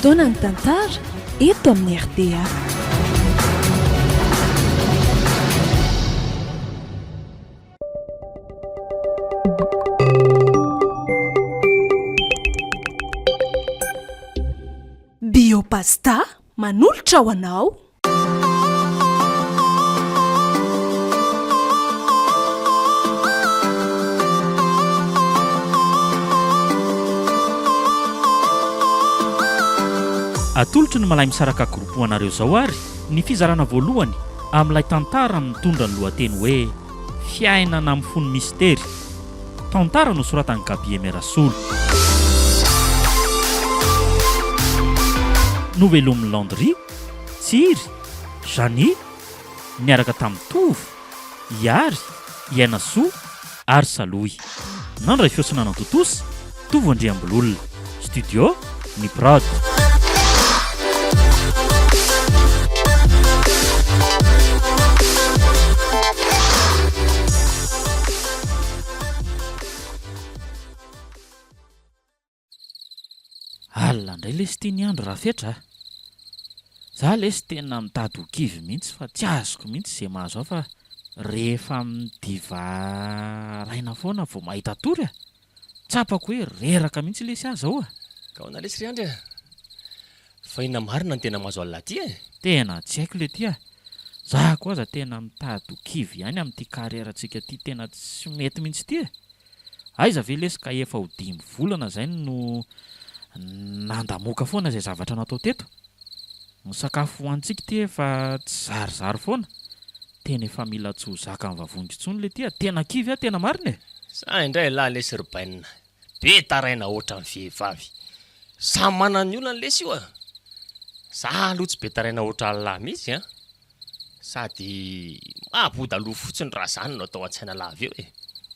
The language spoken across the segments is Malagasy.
fotoana ny tantara eto amin'ny RDA. Biopasta manolotra ho anao. Atolotry ny malay misaraka groupe anareo zao ary ny fizarana voalohany amin'ilay tantara mitondra ny lohateny hoe fiainana amin'ny fony mistera. Tantara nosoratan'i Gabi Emerasolo. Novelomy Landry, Tsiry, Jany, niaraka tamin'ny Tovo, Iary, Ianasoa ary Saloy. Nandray fiosinana Totosa, Tovo Andriambololona. Studio, ny Prod. Alla ndray lesy tiany andro raha fetra. Za lesy tena mitady ho kivy mihitsy fa tsy azoko mihitsy izay mahazo aho fa rehefa midiva raina foana vao mahita tory tsapako hoe reraka mihitsy lesy azy ao. Ka ona lesy ry andry fa ina marina ny tena mahazo alla ty Tena tsy haiko le ty Za koa aza tena mitady ho kivy ihany amin'ity karierantsika ty tena tsy mety mihitsy ty Aiza ve lesy ka efa ho 5 volana zay no nandamoka foana izay zavatra natao teto. Ny sakafo hoantsika ty efa tsy zarizary foana. Tena efa mila tsy ho zaka amin'ny vavonjy intsony le ty Tena kivy tena marina Sa indray lahy lesy ribaina. Be taraina ohatra ny vehivavy. Samy manana ny olana lesy io Za aloha tsy be taraina ohatra lahy mihitsy Sady mahaboda aloha fotsiny raha zany no atao an-tsaina lavy eo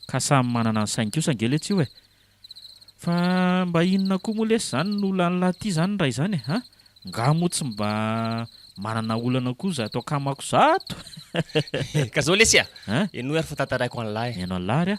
Ka samy manana ny sainy kosa ange le tsy Fa mba inona koa moa lesy zany no olana ty zany raha izany Ngamo tsy mba manana olana kosa atao kamako zato. Ka zao lesy eno ary fa tantaraiko an'lahy. Eno an'lahy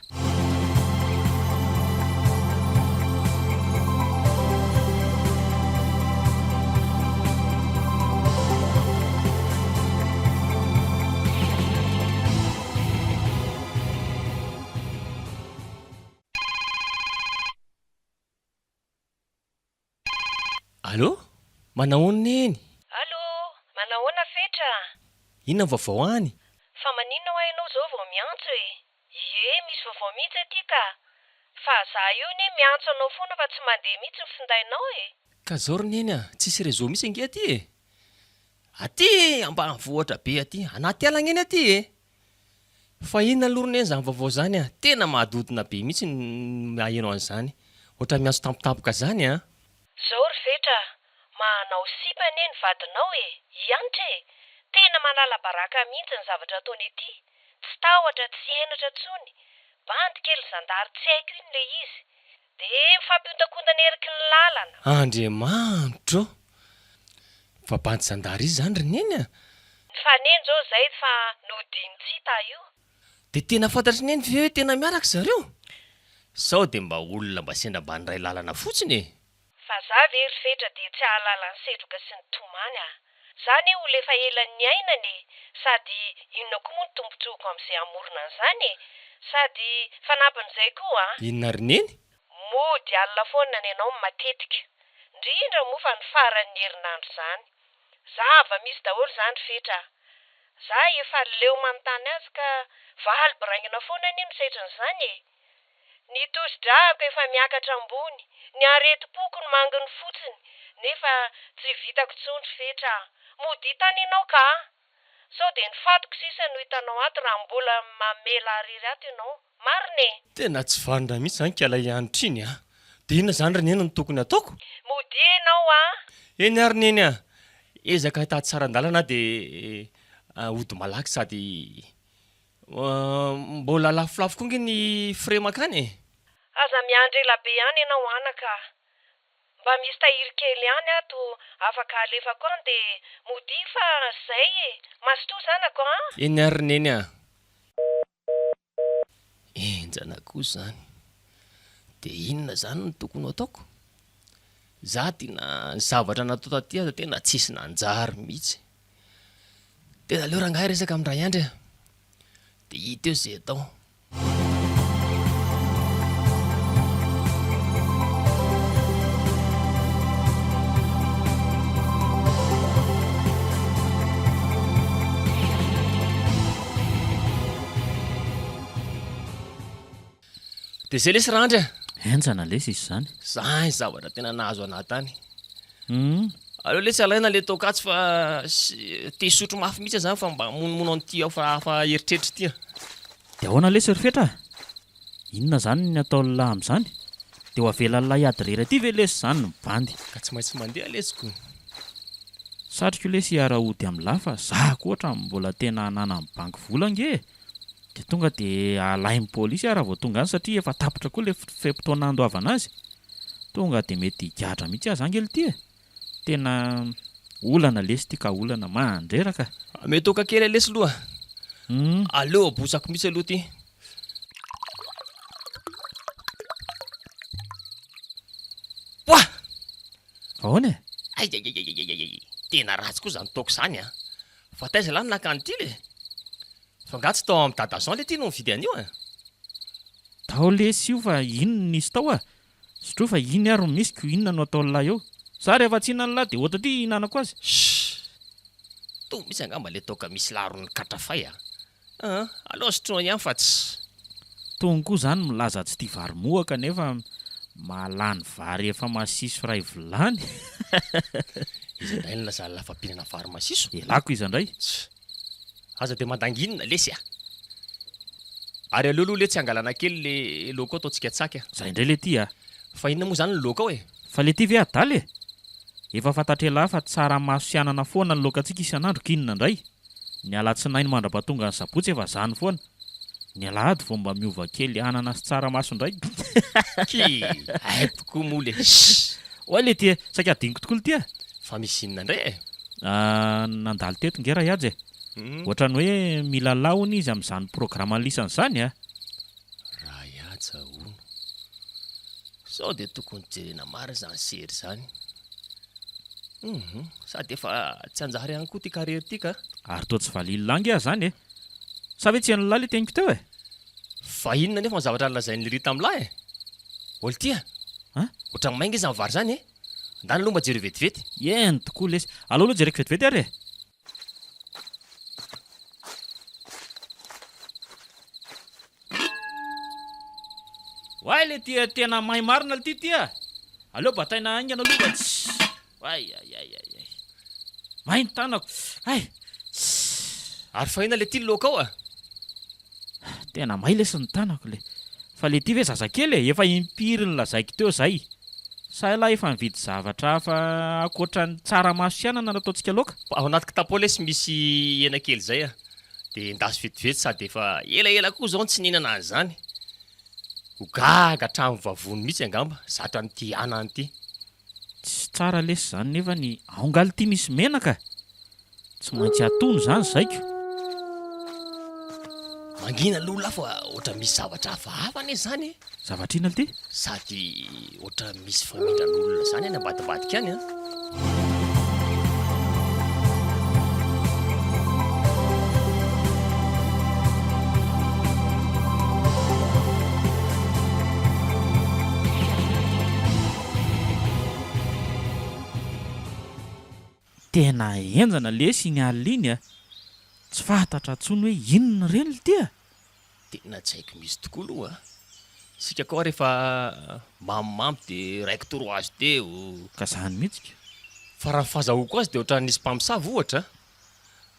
Allô? Manahoana neny? Allô, manahoana fetra? Inona ny vaovao any? Fa maninona ho hainao zao vao miantso misy vaovao mihitsy aty ka. Fa za io ne miantso anao foana fa tsy mandeha mihitsy ny findainao Ka zao ry neny tsisy réseau mihitsy ange aty Aty ambanivohitra be aty, anaty ala eny aty Fa inona lorony eny zany vaovao zany Tena mahadodina be mihitsy maheno an'izany. Ohatra miantso tampotampoka zany Zao ry fetra, manao sipa ane ny vadinao Iantra Tena manala baraka mihitsy ny zavatra ataony ety. Tsy tahotra, tsy henatra tsony. Bandy kely zandary tsy haiko iny le izy. De mifampiodakondana eriky ny lalana. Andriamanitro. Fa bandy zandary izy zany ry neny Faneny zao zay fa nodiny tsy hita io. De tena fantatry neny ve hoe tena miaraka zareo? Sao de mba olona mba sendra mba niray lalana fotsiny Fa za ve ry fetra de tsy ahalala ny setroka sy ny tomany Zany ho lefa elan'ny ainany sady inona koa moa ny tombotsoko amin'izay amorona an'izany sady fanampin'izay koa Inona ry neny? Mody alina foana ny ianao matetika. Indrindra moa fa ny faran'ny herinandro zany. Zava misy daholo zany fetra. Za efa leo manontany azy ka valy biraingina foana anie misaitranyizany Ny tosi-drako efa miakatra ambony, ny areti-poko ny manginy fotsiny, nefa tsy vitako tsony fetra. Mody tany ianao ka? Sao de ny fatoko sisa no hitanao ato raha mbola mamela ariry ato ianao. Marina Tena tsy vanitra mihitsy zany kiala ianitra iny De inona zany ry neny no tokony ataoko? Mody ianao Eny ary neny ezaka hitady tsara-dalana de ody malaky sady mbola lafolafo koa nge ny frais makany Aza miandry ela be ihany ianao anaka. Mba misy tahiry kely ihany ato afaka alefako any de mody fa zay masotoa zanako Eny ary neny enjana koa zany. De inona zany no tokony ataoko? za tena ny zavatra natao taty aza tena tsisy nanjary mihitsy. Tena leo rangahy resaka amin'ny ray andry de hita eo zay atao. De zay lesy raha andry enjana lesy izy zany. zany zavatra tena nahazo ana tany. Aleo lesy alaina le tokatsy fa te sotro mafy mihitsy zany fa mba monomono an'ty afa eritreritry tya. De ahoana lesy rifetra? Inona zany ny atao lahy am'zany? De ho avelan'lay ady rera ty ve lesy zany ny bandy? Ka tsy maintsy mandeha lesiko. Satroko lesy hiara-ody amin'lahy fa za koatra mbola tena hanana amin'ny banky vola nge. De tonga de alain'ny pôlisy raha vao tonga any satria efa tapitra koa le fe-potoana andoavana azy. Tonga de mety higadra mihitsy azy angely ty. Tena olana lesy ty ka olana mandreraka. Mety oka kely lesy loha. Aleo abosako mihitsy aloha ty. Poa! Ahoana? Ay tena ratsy koa zany taoko zany a. Fa taiza lany nakany ty le. Fa ngatsy tao amin'ny dadazan le ty no mividy an'io a. Tao lesy io fa inona nisy tao a? Satria fa iny ary misy ko inona no atao lahy eo. Za rehefa tsy hihinana lahy de ohatra ty hihinanako azy. To misy angamba le toka misy larony katrafay a. Aleo sotroina ihany fa tsy. Tony koa zany milaza tsy tia vary mohaka nefa malany vary efa masiso ray vilany. Izy indray no lasa lafa-pinana vary masiso. Elako izy indray. Aza de mandanginina lesy a. Ary aleo aloha le tsy angalana kely le loko ataontsika tsaka. Zay indray le ty a. Fa inona moa zany ny loko ao e? Fa le ty ve adaly e? Efa fantatrelahy fa tsara maso sianana foana ny lokantsika isan'andro kinina indray. Ny alatsinainy mandra-pahatonga ny sabotsy efa zany foana. Ny alahady vao mba miova kely anana sy tsara maso indray. Ki aitoko mole. Oa le ty saika adiniko tokoa le ty a. Fa misy inona indray e? Nandalo teto ngera iady e. Ohatrany hoe mila laony izy amin'izany programa lisan'izany a. Raha iatsa ono. Sao de tokony jerena mary zany sery zany. Sady efa tsy anjary ihany koa ty carrière ty ka. Ary toa tsy valily langy aho zany e. Sa ve tsy hain'ny lahy le teniko teo e? Fa inona nefa ny zavatra nolazain'ny rita amin'lahy e? Olo ty a? Ohatrany mainga izy amin'ny vary zany e? Andany aloha mba jery vetivety. Eny tokoa lesy. Aleo aloha jereko vetivety ary e. Wai le ty tena mahay marina le ty a. Aleo bataina aingana aloha tsy. Ay. Mahay ny tanako. Ay. Ary fa ina le ty loka ao a? Tena mahay lesy ny tanako le. Fa le ty ve zazakely e, efa impiry ny lazaiko teo zay. Sa lahy efa mividy zavatra hafa akoatran'ny tsaramaso sianana nataontsika laoka. Ao anaty kitapo lesy misy hena kely zay a. De endasy vetivety sady efa elaela koa zao tsy nihinana an'izany. Ho gaga hatramin'ny vavony mihitsy angamba zatra n'ity anany ty. Tsy tsara lesy zany nefa ny aongaly ty misy menaka. Tsy maintsy atono zany zaiko. Mangina aloha fa ohatra misy zavatra hafahafa ane zany. Zavatra ina le ty? Sady ohatra misy famindran'olona zany any ambadibadika any a. Tena enjana lesy iny alina iny a. Tsy fantatra tsony hoe inona reny le ty a. Tena tsy haiko misy tokoa aloha. Sika koa rehefa mamimamy de raiky toro azy teo. Ka zany mihitsy. Fa raha fazahoko azy de ohatra nisy mpamosavy ohatra.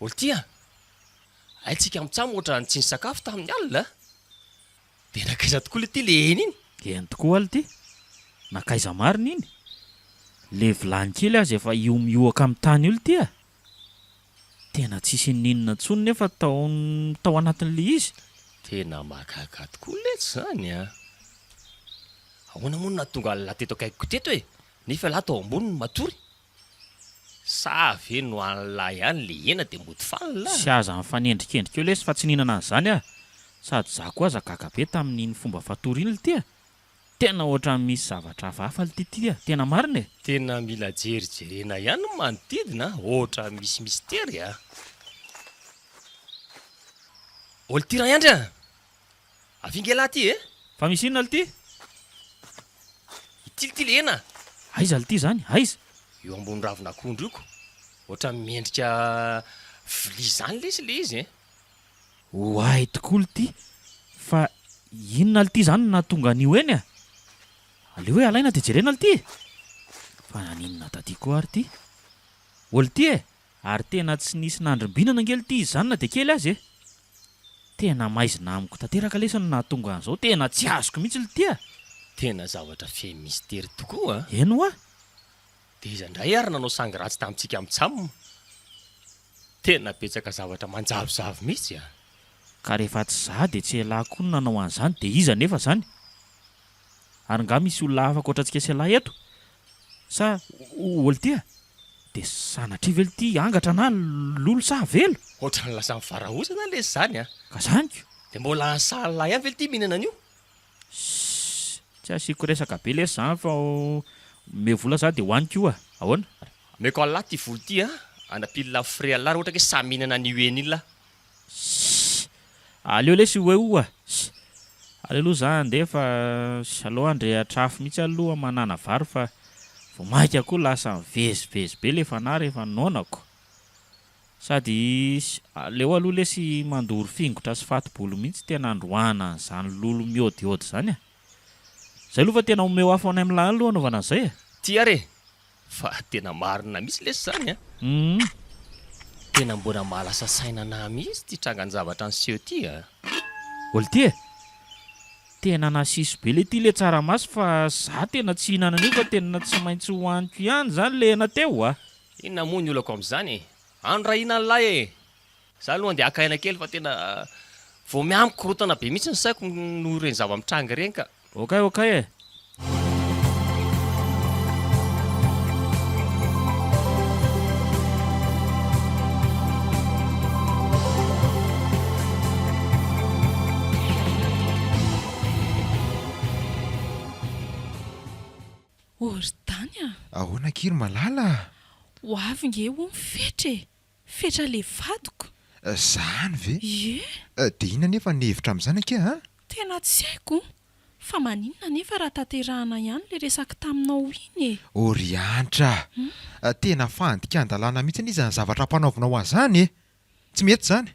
Olo ty a. Aitsika mitsamo ohatra ny tsy nisakafo tamin'ny alina. De nakaiza tokoa le ty le hena iny. Eny tokoa le ty. Nakaiza marina iny. Le vilany kely azy efa io-mioaka amin'ny tany io le ty a. Tena tsisy ninona tsony nefa tao anatin'le izy. Tena mahagaga tokoa letsy zany a. Ahoana moa nahatonga la teto akaikiko teto e? Nefa lahy tao ambony matory. Sa ve no an'lahy ihany le hena de mody fanina. Sy aza mifanendrikendrika eo lesy fa tsy nihinana an'izany a. Sady za koa aza gaga be tamin'iny fomba fatoriana le ty a. tena ohatra misy zavatra hafahafa ty tena marina e. Tena mila jerijerena ihany no manodidina ohatra misy mistera a. Olo ty raha iandry a avingela ty e Fa misy inona ty? itiltilena Aiza ty zany? Aiza? eo ambony ravin'akondro ioko ohatra miendrika vilia zany lesy le izy e. Hoay tokoa ty. Fa inona ty zany na tonga an'io eny a? Aleo hoe alaina de jerena ty. Fa naninona taty koa ary ty? Olo ty e, ary tena tsy nisy nandrimbinana angely ty izany na de kely azy e. Tena maizina amiko tanteraka lesany na tonga an'izao tena tsy azoko mihitsy ty a. Tena zavatra fe mistera tokoa a. Eno a? De iza ndray ary nanao sangy ratsy tamintsika amintsamina. Tena betsaka zavatra manjavozavo mihitsy a. Ka rehefa tsy za de tsy elahy koa no nanao an'izany de iza nefa zany? Ary nga misy olona hafa ankoatrantsika sy elahy eto? Sa olo ty a? De sanatria velo ty angatra na lolo sa velo? Ohatra ny lasa mivarahosana lesy zany a. Ka zaniko? De mbola ansalalahy ihany velo ty mihinana an'io. Tsy asiko resaka be lesy zany fa me vola za de hoaniko io a. Ahoana? Meko alahy ty volo ty a. Anapilina frais alahy ohatra ke samy mihinana an'io eny iny la. Aleo lesy hoe o a. Aleo aloha za andefa aloha andre atrafo mihitsy aloha manana vary fa vao maika koa lasa mivezivezy be le fanahy rehefa nonako. Sady aleo aloha lesy mandoro fingotra sy fatobolo mihitsy tena androana an'izany lolo miodiody zany a. Zay aloha fa tena omeo afo anay am'lany aloha anaovana an'izay e. Ty are fa tena marina misy lesy zany a. Tena mbona mahalasa sainana mihitsy ty trangan-javatra an'seho ty a. Olo ty e, tena nasiso be le ty le tsaramaso fa za tena tsy hinana an'io fa tena tsy maintsy hoaniko ihany zany le hena teo a. Inona moa ny olako am'izany e. Andra ihinany lahy e. Za aloha andeha haka aina kely fa tena vao miamiko korotana be mihitsy ny saiko no reny zava-mitranga reny ka. Okay e. Ory-tany a ahoana kiry malala? ho avy nge ho mifetra e. Fetra le vadiko. Zany ve? Ie, De inona nefa nehevitra amin'izany ake a? tena tsy haiko. Fa maninona nefa raha tanterahana ihany le resaka taminao iny e. Ory antra. Tena fandika-andalàna mihitsy izy ny zavatra mpanaovinao an'izany e. Tsy mety zany?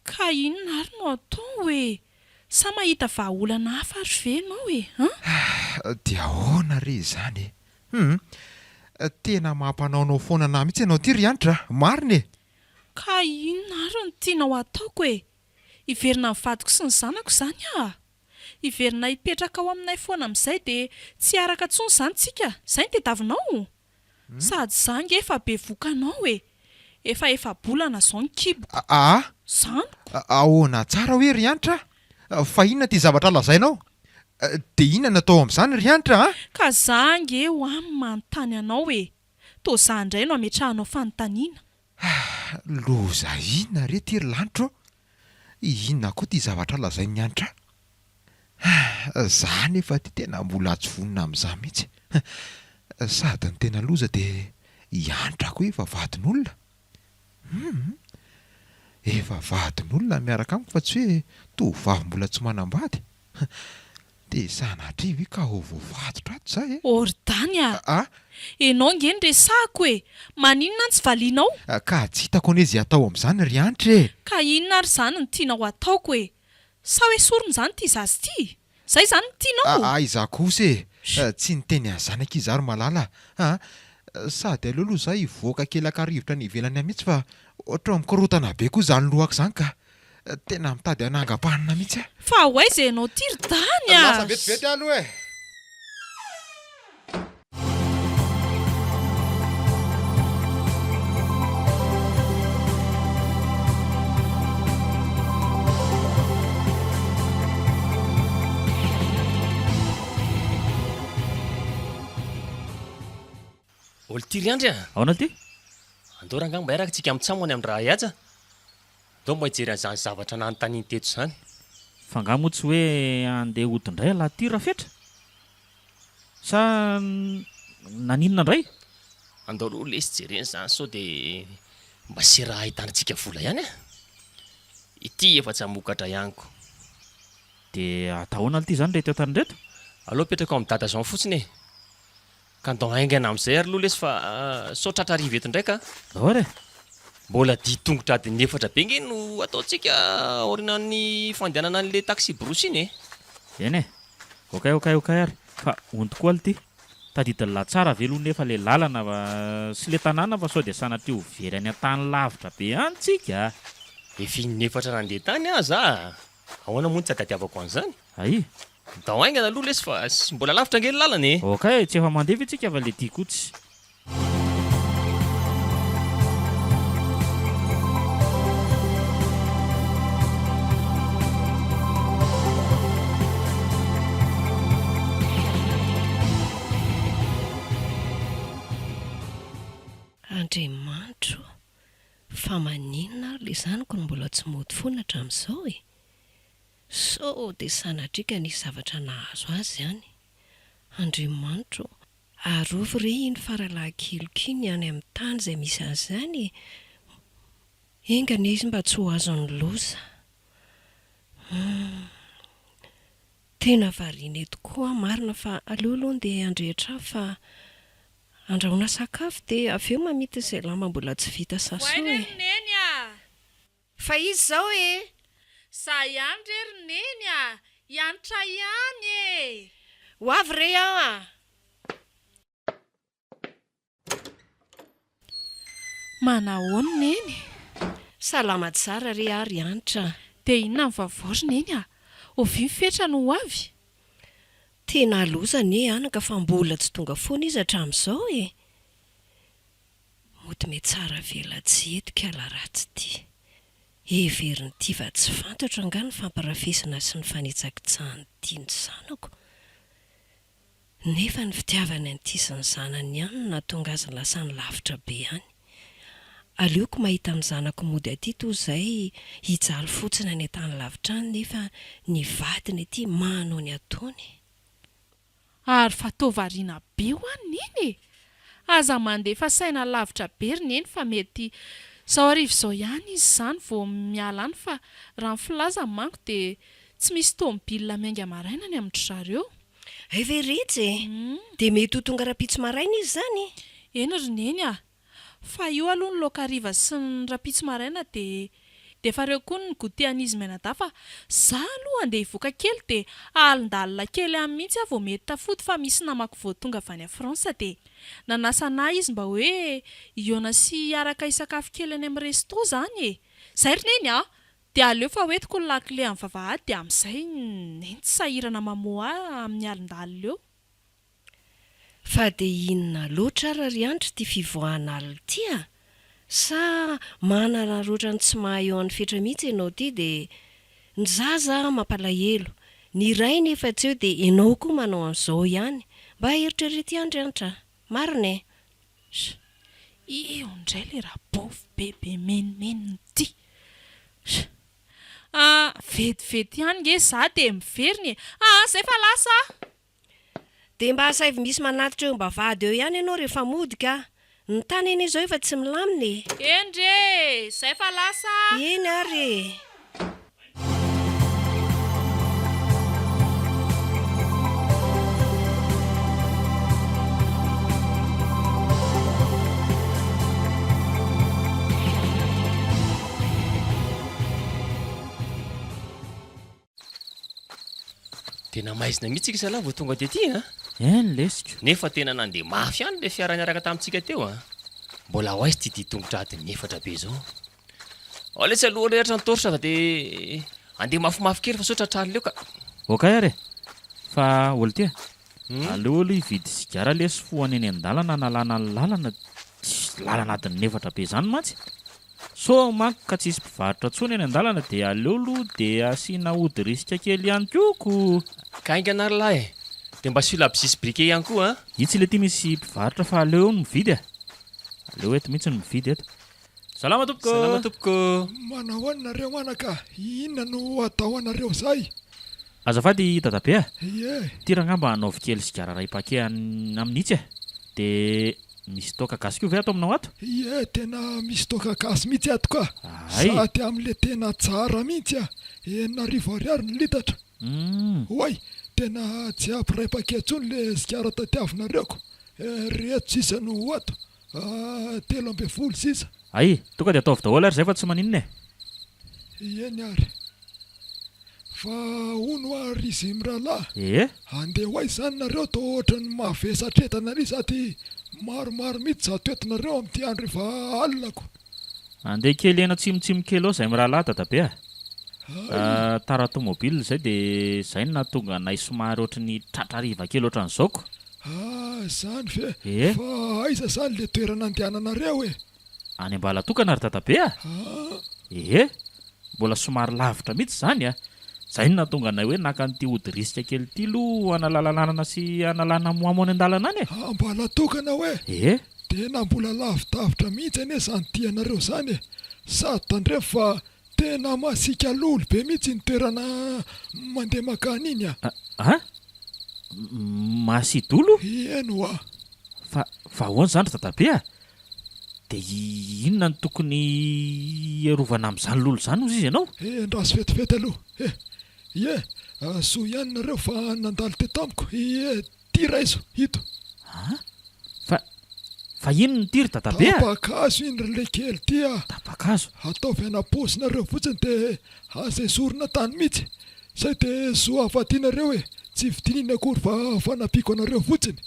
Ka inona ary no atao e? Sa mahita vahaolana hafa ary ve ianao e? De ahoana re zany e? Tena mampanaonao foana na mihitsy ianao ty ry antra. Marina e. Ka inona ary no tianao ataoko e? Iverina ny vadiko sy ny zanako izany a. Iverina hipetraka ao aminay foana amin'izay de tsy araka intsony izany tsika. Izay no tediavinao. Sady za nge efa be vokanao e. Efa bolana izao ny kiboko. Zaniko. Ahoana tsara hoe ry antra? Fa inona ty zavatra lazainao? De inona natao amin'izany ry antra a? Ka za nge ho amin'ny manontany anao e. Toa za indray no ametrahanao fanontaniana. Loza inona re ty ry lantro? Inona koa ty zavatra lazain'ny antra? Za nefa ty tena mbola tsy vonina amin'izah mihitsy. Sady ny tena loza de iantra koa efa vadin'olona. Efa vadin'olona miaraka amiko fa tsy hoe tovavy mbola tsy manambady. De sanatria ka ho voavatotra ato za e. Ory-tany a. Enao nge ny resako e. Maninona tsy valianao? Ka tsy hitako anie zay atao amin'izany ry antra e. Ka inona ary zany ny tianao ataoko e? Sa hoe sorony zany ty zazy ty? Zay zany ny tianao? Aiza kosa e. Tsy niteny an'izany aky izy ary malala. Sady aleo aloha za hivoaka kelaka rivotra ny ivelany mihitsy fa ohatra mikorotana be koa zany lohako zany ka tena mitady anangam-panina mihitsy. Fa ho aiza ianao ty ry tany a? Lasa vetivety aloha e. Olo ty ry andry a. Ahoana ty? Andao rangahy mba araka tsika mitsamony amin'ny raha ihaja. Andao mba hijery an'izany zavatra nanontaniany teto izany. Fa nga moa tsy hoe andeha hodindray lahy ty raha fetra? sa naninona indray? andao aloha lesy jereny zany sao dia mba sy raha ahitanantsika vola ihany a. Ity efa tsy hamokatra ihaniko. Dia atahoana ity zany reto tany reto? Aloha petraka ao amin'ny dada zao fotsiny e. Ka andao haingana amin'izay ary aloha lesy fa sao tratrariva eto ndraika. Ahoana? Mbola tongotra adiny 4 be nge no ataontsika orinan'ny fandehanana an'ilay taxi brosy iny e. Eny e. Okay ary. Fa ondoko aly ity. Tadidin'la tsara velo nefa le lalana sy le tanàna fa sao dia sanatria ho very any an-tany lavitra be antsika. Efa 4 nandeha tany aza. Ahoana moa tsy atadiavako an'izany. Ay. Ndao haingana aloha lesy fa sy mbola lavitra nge ny lalana e. Okay, tsy efa mandeha tsika fa le tia kotsy. Andriamanitro, fa maninona ary le zaniko no mbola tsy mody foana hatramin'izao e. Sao dia sanatrika nisy zavatra nahazo azy ihany. Andriamanitro, arovy re iny faralahy-keliko iny any amin'ny tany izay misy azy ihany. Engana izy mba tsy ho azon'ny loza. Tena variana tokoa, marina fa aleoaloha dia andrehitra fa andrahoina sakafo dia avy eo mamita izay lamba mbola tsy vita sasao e. Neny a. Fa izy izao e. Za ihany rery neny a. Hianatra ihany e. Ho avy re aho a. Manahoana neny? Salama tsara re ary hanitra. Dia inona ny vavao neny a? Ovy mifetra no ho avy? Tena loza ne anaka fa mbola tsy tonga foana izy hatramin'izao e. Mody me tsara vela tsy etika laratsy ity. Heveriny ity fa tsy fantatro anga ny famparafesana sy ny fanitsakitsahany tia ny zanako. Nefa ny fitiavany an'ity sy ny zanany ihany no nahatonga azy lasa ny lavitra be ihany. Aleoko mahita ny zanako mody aty toy izay hijaly fotsiny any an-tany lavitra any nefa ny vadiny aty manao ny ataony. Ary fa tovariana be ho any neny e. Aza mandefa saina lavitra be ry neny fa mety zao arivo izao ihany izy izany vao miala any fa raha ny filazany manko dia tsy misy tômôbilina miainga maraina ny amin'ny zareo. Everetsy e. Dia mety ho tonga rapitso maraina izy izany. Eny ry neny a. Fa io aloha ny laoka hariva sy ny rapitso maraina dia efa reo koa ny goûté an'izy menada fa za aloha andeha hivoaka kely dia alindalina kely any mihitsy aho vao mety tafody fa misy namako vao tonga avy any a Fransa dia nanasana izy mba hoe hiona sy hiaraka hisakafo kely any amin'ny resto izany e. Izay ry neny a. Dia aleo fa hoentiko ny lakile amin'ny vavahady dia amin'izay neny tsy sahirana mamoa amin'ny alindalina eo. Fa dia inona loatra ary ry andry ity fivoahana alina ity a? Sa manana roatra ny tsy mahay eo amin'ny fetra mihitsy ianao ity dia ny zaza mampalahelo. Ny ray nefa tsy eo dia ianao koa manao an'izao ihany. Mba eritrerety andry antra. Marina e. Io indray le rabofy bebe menimeny ity. Vetivety ihany nge za dia miveriny e. Izay fa lasa. Dia mba saivy misy manatitra eo mba vady eo ihany ianao rehefa mody ka. Ny tany eny izao efa tsy milamina e. Endre, izay fa lasa. Eny ary. Tena maizina mihitsy ika zalahy vao tonga tetỳ a. Eny lesika. Nefa tena nandeha mafy ihany le fiara niaraka tamintsika teo a. Mbola ho aizy ty tongotra adiny 4 be zao. Ao lesy aloha rehatra ny toritra fa dia andeha mafimafy kely fa sao tratrany leo ka. Okay ary. Fa olo ty. Aleo aloha hividy sigara lesy foany eny an-dalana nalana ny lalana tsy lalana adiny 4 be zany mantsy. So manko ka tsisy mpivarotra tsony eny an-dalana dia aleo aloha dia asiana ody risika kely ihany koko. Ka aingana ary lahy. Dia mba sy labisisy briquet ihany koa a. Io tsy le ty misy mpivarotra fa aleo ny mividy a. Aleo eto mihitsy ny mividy eto. Salama tompoko. Salama tompoko. Manao anareo anaka, inona no atao anareo izay? Azafady dadabe a, Ie, ty raha ngamba hanaovy kely sigara ray pake amin'itsy a. Dia misy toaka gasy koa ve ato aminao ato? ie, tena misy toaka gasy mihitsy ato ka. Ay. Sady amin'le tena tsara mihitsy a. 9,000 ny litatra. Oay, tena tsy ampiray paquet intsony le sigara tatiavinareko. Reto sisa no ato. 13 sisa. Ay, tonga dia ataovy daholo ary zay fa tsy maninona e. Ieny ary. Fa ono ary izy mirahalahy. Andeha hoay zany nareo to ohatrany mavesatretana ry sady maromaro mihitsy za toetinareo amin'ity andro efa alinako. Andeha kely ena tsimotsimo kely ao zay mirahalahy dadabe a. Tara tomobile zay dia zay no nahatonga anay somary ohatrany tratrariva kely ohatran'izao. Zany ve? Fa aiza zany le toerana andehananareo e? Any Ambalatokana ary dadabe a. Mbola somary lavitra mihitsy zany a. Zay no nahatonga anay hoe naka an'ity ody risika kely ity lo analalalanana sy analana moamo any an-dalana any e. Ambalatokana hoe? Tena mbola lavidavitra mihitsy ane zany tianareo zany e. Sady tandremo fa tena masika lolo be mihitsy ny toerana mandeha makany iny a. Masidolo? Eno a. Fa ahoana zany dadabe a? Dia inona no tokony iarovana amin'izany lolo zany ozy izy ianao? Andraso vetivety aloha. So ihany nareo fa nandalo teto amiko. Ty raiso, hito. Fa inona ny tiry dadabe a? Tapakazo iny le kely ty a. Tapakazo? Ataovy anaposinareo fotsiny dia aza esorina tany mihitsy. Zay dia so avadianareo e. Tsy vidinina akory fa fanapiko anareo fotsiny.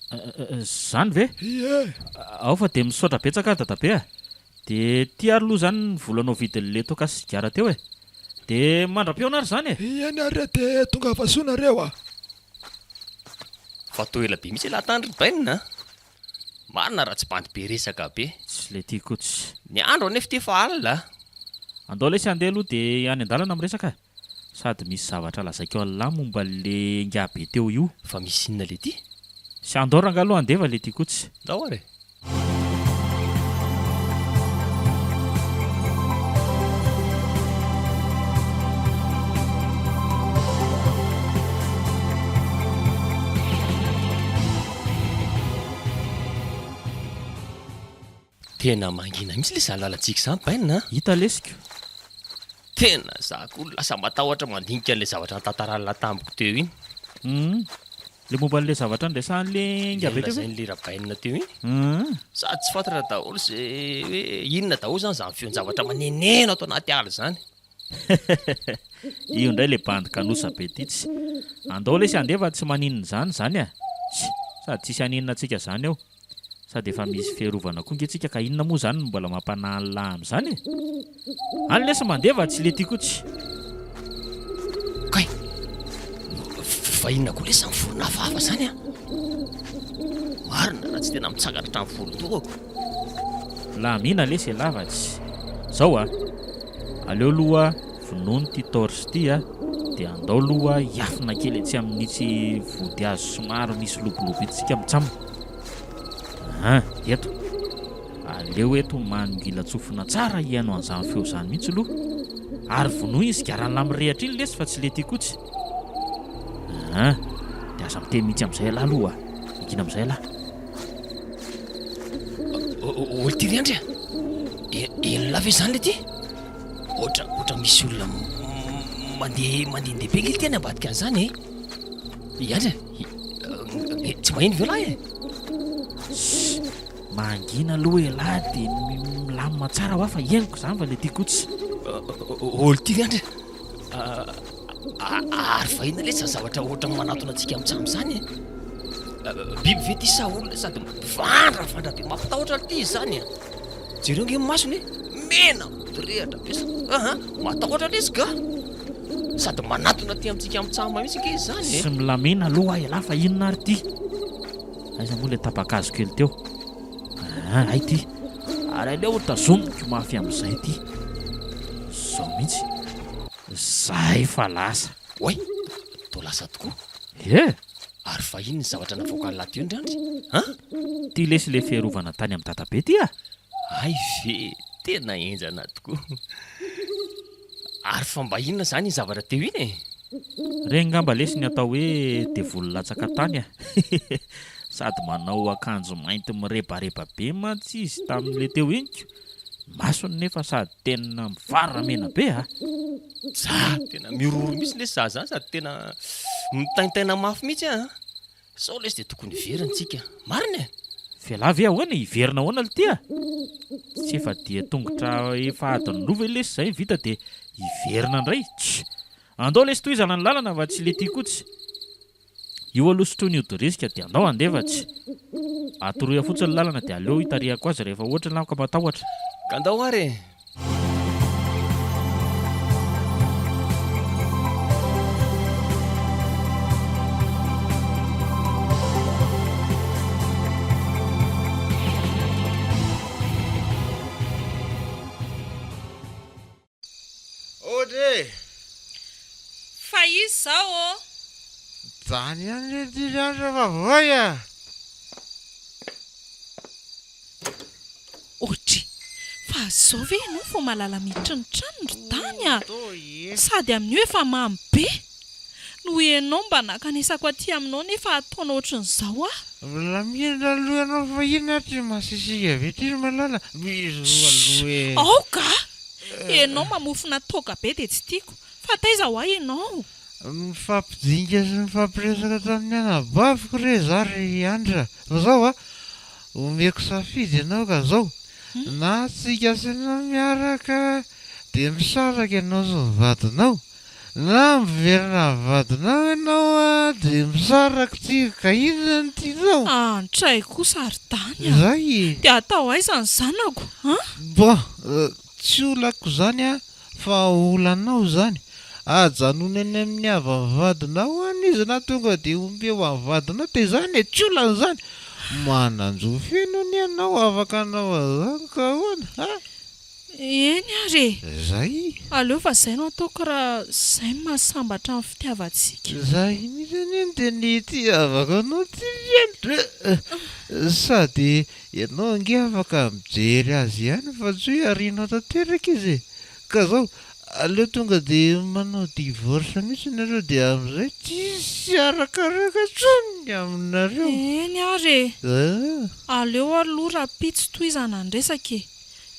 Zany ve? Ao fa dia misaotra betsaka dadabe a. Dia ty ary aloha zany ny volanao vidin'le toaka sigara teo e. Dia mandram-peo ary zany e. Iany ary dia tonga vasoanareo a. Fa toa ela be mihitsy lahatandry bainina. Marina raha tsy bandy be resaka be. Tsy le tiako tsy. Ny andro anefa ty efa alina. Andao lesy andeha aloha dia any an-dalana miresaka. Sady misy zavatra lazaiko alahy momba le ngabe teo io. Fa misy inona le ty? Sy andao ranga aloha andeva le tiako tsy. Ndao ary. Tena mangina mihitsy le zalalantsika izany bainina. Hita lesika. Tena za koa lasa matahotra mandinika an'ilay zavatra tantarana tamboko teo iny. Le momba an'ilay zavatra ndraisan'le ngabe teo. Zay ny lera bainina teo iny. Sady tsy fantatra daholo izay hoe inona daholo zany izany feon'ny zavatra manenena ato anaty ala zany. Io indray le bandy kanosa be ty tsy. Andao lesy andefa tsy maninona zany a. Sady tsisy aninona antsika zany ao. Sady efa misy fiarovana koa ngentsika ka inona moa zany mbola mampanahy lahy amin'izany e. Any lesa mandeva tsy le tiako tsy. Kay, fa inona koa lesa mivorona hafahafa zany a. Marina raha tsy tena mitsangatra hatrany volo toa. Laha mihina lesy lavatsy. Zao a. Aleo aloha vonoiny ty torche ty a. Dia andao aloha hiafina kely etsy amin'itsy vody azo somary misy lobolobo itsika mitsamo. Eto. Aleo eto manongila tsofina tsara hiaino an'izany feo zany mihitsy aloha. Ary vonoy izy garanala mirehatra iny lesy fa tsy le tiako tsy. Dia aza miteny mihitsy amin'izay alahy aloha. Ingina amin'izay alahy. Olo ty riandry a. Ino lava izany le ty? Ohatra misy olona mandehandeha be nge teny ambadika an'izany e. Iandry tsy mahino ve lahy e? Mangina aloha e lahy dia milamina tsara ho afa henoko zany fa le tiako tsy. Olo ty riandry ary fahina le zavatra ohatra manatona antsika mitsamo zany e. Biby ve ty sa olona sady vandravandra be mampatahotra ty zany a. Jereo nge masony mena mirehatra be matahotra lesy ka. Sady manatona ty amintsika mitsamo mihitsy nge zany e. Sy milamina aloha e lahy fa inona ary ty. Aiza moa le tapakazo kely teo. Ay ty. Ary aleo tazomiko mafy amin'izay ty. Zao mihitsy. Zay fa lasa. Oay, to lasa tokoa. Ary fa ino ny zavatra navoaka ny laty io ndrandy? Ty lesy le fiarovana tany amin'ny dadabe ty a. Ay ve, tena enjana tokoa. Ary fa mba inona zany ny zavatra teo iny e? Regny ngamba lesy ny atao hoe devololatsaka tany a. Sady manao akanjo mainty mirebareba be mantsy izy tamin'le teo iniko. Masony nefa sady tena mivaramena be a. Za tena miroro mihitsy lesy za zany sady tena mitaintaina mafy mihitsy a. Sao lesy dia tokony iverantsika. Marina e. Fialavy ahoana iverina ahoana le tia? Tsy efa dia tongotra efa adiny lova lesy zay vita dia iverina indray. Andao lesy tohizana ny lalana fa tsy le tia kotsy. Io aloha sotroin'io dorisika dia andao andefatsy. Atoroya fotsiny ny lalana dia aleo hitarihako azy rehefa ohatra ny lamaka matahotra. Ka andao ary. Ode! Fa izy zao Zany ihany le tirandra fa voya. Ohatra fa zao ve ianao vao malala miditra ny trano ry tany a? Sady amin'io efa mamy be. Noho ianao mba nakanesako aty aminao nefa ataonao ohatran'izao a. Mbola miendra aloha ianao fa inona ty masisiga ve ty malala? Mizo aloha e. Aoka! Ianao mamofona toga be dia tsy tiako. Fa taiza ho ahy ianao. Mifampidinga sy mifampiresaka tamin'ny anabaviko re zary andra. Fa zao a, omeko safidy ianao ka zao. Na tsika sina miaraka dia misaraka ianao sy ny vadinao. Na miverina vadinao ianao a dia misaraka tsika ka inona ny tianao? Antray kosa ry tany a. Zay. Dia atao aiza ny zanako? Bon, tsy olako zany a, fa olanao zany. Ajanona any amin'ny havan'ny vadinao any izy na tonga dia ombeo amin'ny vadinao dia zany e, tsy olana zany. Mananjofeno ny ianao afaka anao azany ka ahoana? Eny ary. Zay. Aleo fa izay no ataoko raha izay mahasambatra amin'ny fitiavantsika. Zay mihitsy iny dia ny itiavako anao ty sady ianao ange afaka mijery azy ihany fa tsy hoe arianao tanteraka izy. Ka zao aleo tonga dia manao divorce mihitsy nareo dia amin'izay tsisy arakaraka tsony aminareo. Eny ary. Aleo aloha raha pitsy tohizana ny resaka e.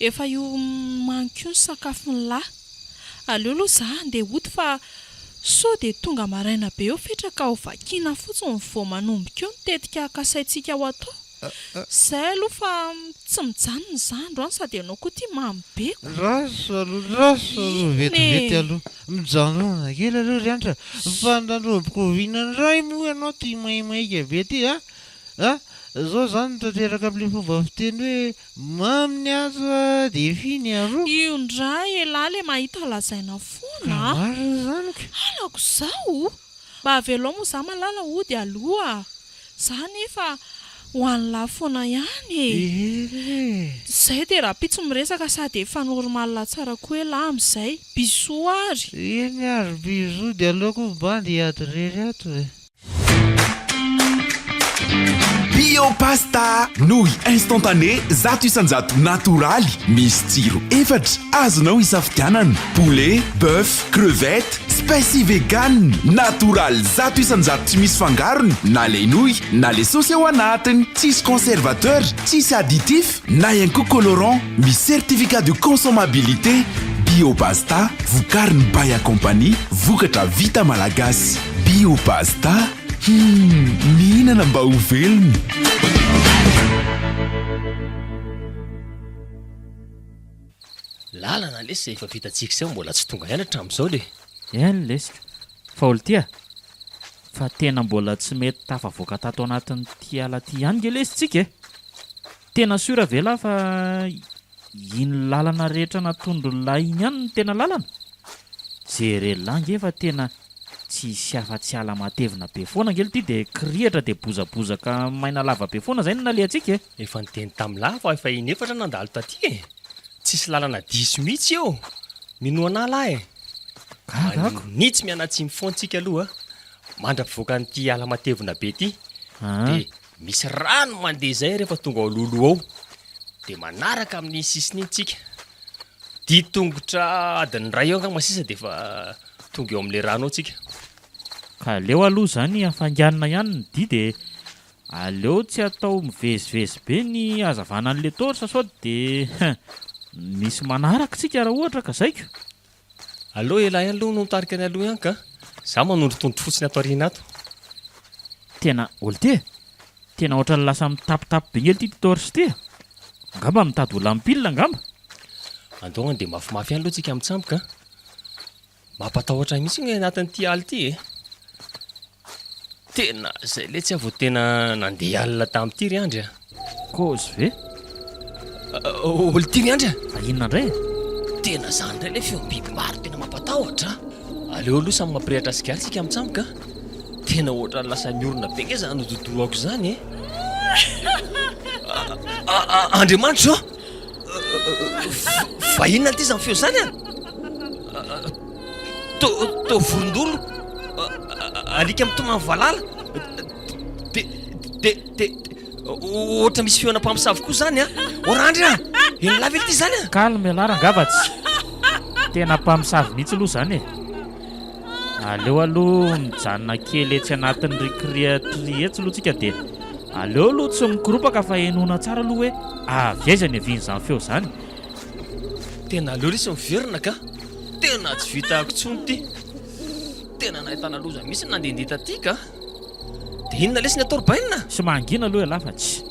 Efa io manko ny sakafon'ny lahy. Aleo aloha za andeha hody fa sao dia tonga maraina be eo fetraka ho vakiana fotsiny vao manombika eo nitetika kasaintsika ho atao. Izay aloha fa tsy mijanona izany andro any sady ianao koa tia mamy be. Raso aloha vetivety aloha. Mijanona kely aloha ry andra. Mifandandroboko vinany ray moa ianao tia maimaika be ty a. Zao zany tanteraka amin'ilay fomba fiteny hoe mamy ny azo a dia finy aroa. Io ndray elaly mahita lazaina foana. Marina zany ka. Halako izao. Mba avelao moa za malala hody aloha. Za nefa ho an'ny lahy foana ihany e. Izay dia raha pitsy miresaka sady efa normalina tsara koa elahy amin'izay. Bisou ary. Eny ary bisou dia aleoko mibandy ady rery ato e. Biopasta nouille instantané zato isanjato natoraly misy tsiro efatra azonao isafidianana poulet, bœuf, crevette, spicy vegan natoraly zato isanjato tsy misy fangarony na le nouille na le sauce ao anatiny tsisy conservateur tsisy additif na ihany koa colorant misy certificat de consommabilité. Biopasta vokariny Baya Company vokatra vita malagasy. Biopasta mihinana mba ho velona. Lalana lesy efa vitantsika izay mbola tsy tonga ihany hatramin'izao le. Eny lesika. Fa olo tia. Fa tena mbola tsy mety tafavoaka tato anatin'ny tiala ty ihany nge lesitsika e. Tena sura ve lahy fa iny lalana rehetra natondron'lahy iny ihany ny tena lalana? Jerelahy nge fa tena tsy afa-tsy ala matevina be foana ngely ty dia kirihatra dia bozabozaka maina lava be foana zay no nalehantsika e. Efa niteny tamin'ny lahy fa efa inefatra nandalo taty e. Tsisy lalana diso mihitsy eo. Minoana lahy e. Nitsy mianatsy mifoantsika aloha. Mandra-pivoaka n'ity ala matevina be ty. Dia misy rano mandeha zay rehefa tonga ao lolo ao. Dia manaraka amin'ny sisiny intsika. Ditongotra adiny ray eo nga masisa dia efa tonga eo amin'ilay rano ao tsika. Ka aleo aloha zany afanganina ihany ny dia dia aleo tsy atao mivezivezy be ny hazavana an'le torsa sao dia misy manaraka tsika raha ohatra ka zaiko. Aloha elahy aloha no mitarika ny aloha ihany ka za manondrotondro fotsiny ato ariana ato. Tena olty tena ohatrany lasa mitapitapy be ngely ty torsa ty. Angamba mitady olona mipilina angamba. Andohany dia mafimafy ihany aloha tsika mitsamboka. Mampatahotra mihitsy ny anatin'ity aly ity e. Tena izay le tsy avo tena nandeha alina tamin'ity ry andry. Cause ve? Olty ry andry. Inona indray? Tena zany indray le feom-biby maro tena mampatahotra. Aleo aloha samy mampirehatra sigary tsika mitsamboka. Tena ohatrany lasa miorona be nge zany dodoroako zany e. Andriamanitra fa inona ty zany feo zany a? To vorondolo alika mitomany valala de ohatra misy feona mpamosavy koa zany a. Orandry a ino lavy ely ty zany a? Calme lara angavatsy. Tena mpamosavy mihitsy aloha zany e. Aleo aloha mijanona kely etsy anatin'ny récréaterie etsy aloha tsika dia aleo aloha tsy mikorompaka fa enona tsara aloha hoe avy aiza ny avian'izany feo zany. Tena aleo lesy miverina ka. Tena tsy vita kontsony ty. Tena nahitana loza misy nandendita ty ka. Dia inona lesy ny atorbainina? Sy mangina aloha elafatsy.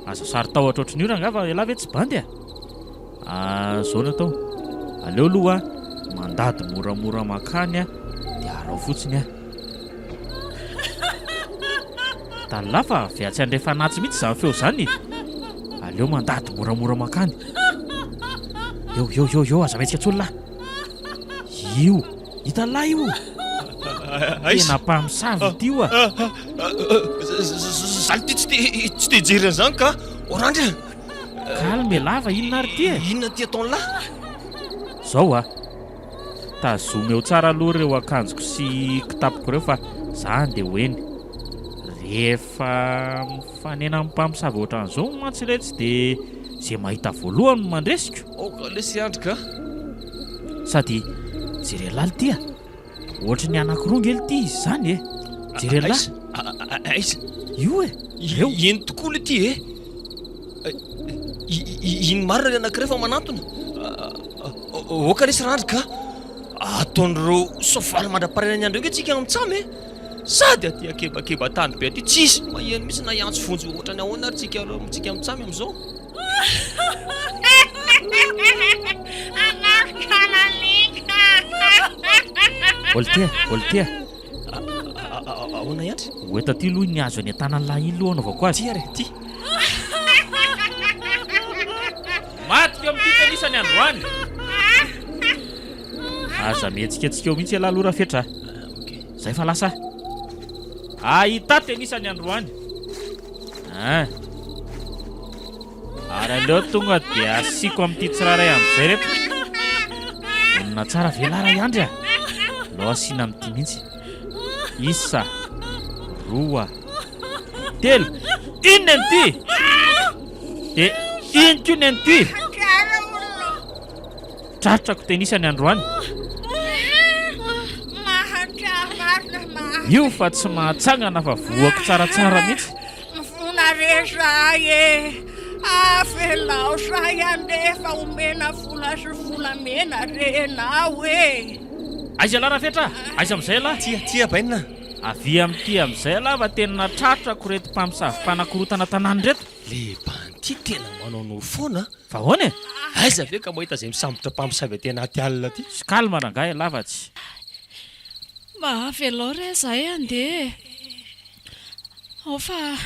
Aza sary tahotra ohatran'io raha angava elava hoe tsy bandy a. Zao no atao. Aleo aloha mandady moramora makany a dia arao fotsiny a. Talafa viatsy andrefanatsy mihitsy zany feo zany. Aleo mandady moramora makany. Eo aza maintsika tsolo lahy. Io hita lahy io. Tena mpamosavy ty io a. Zaly ty tsy te hijery an'izany ka. Orandry a. Calme lava inona ary ty e. Inona ty ataony lahy? Zao a. Tazomy eo tsara aloha ireo akanjoko sy kitapoko ireo fa zany dia hoeny. Rehefa mifanena amin'ny mpamosavy ohatran'izao mantsiretsy dia izay mahita voalohany mandresiko. Ka lesy andry ka. Sady jere laly ty a. Ohatra ny anankiroa ngely ty izy zany e. Jere laly. Aiza? Io e. Eo. Ino tokoa le ty e. Ino marina le anankiray fa manantona. Oka lesy randry ka. Ataon'ireo soavaly mandra-pahaina ny andreo nge tsika mitsamy e. Sady aty akebakeba tany be aty tsisy maheno misy na iantso vonjy ohatra ny ahoana ary tsika mitsamy amin'izao. Olty ahoana iandry? Oeta ty aloha ny azo any an-tanany lahy iny lohana avao koa azy. Ty ary ty. Maty feo amin'ity tenisany androany. Aza mihetsiketsika eo mihitsy elahy aloha raha fetra. Zay fa lasa ahita tenisany androany. Ary aleo tonga dia asiko amin'ity tsiraray amin'izay reto. Onona tsara velara iandry a. Lo asiana amin'ity mihitsy. Isa, roa, telo. Inona n'ity? Dia ino koa ny an'ity? Tratrako tenisany androany. Io fa tsy mahatsangana fa voako tsaratsara mihitsy. Mifona re zay e. Afelao say andefa omena vola sy volamena renao e. Aiza lahy raha fetra? Aiza amin'izay lahy? Tia bainina. Avy amin'ity amin'izay lahy fa tena tratrako reto mpamosavy mpanakorotana tanàny reto. Le banty tena manao foana. Fa hoana e? Aiza ve ka mahita izay misambotra mpamosavy aty anaty alina ty? Sy calme rangahy lavatsy. Avy alao re zahay andeha. Ao fa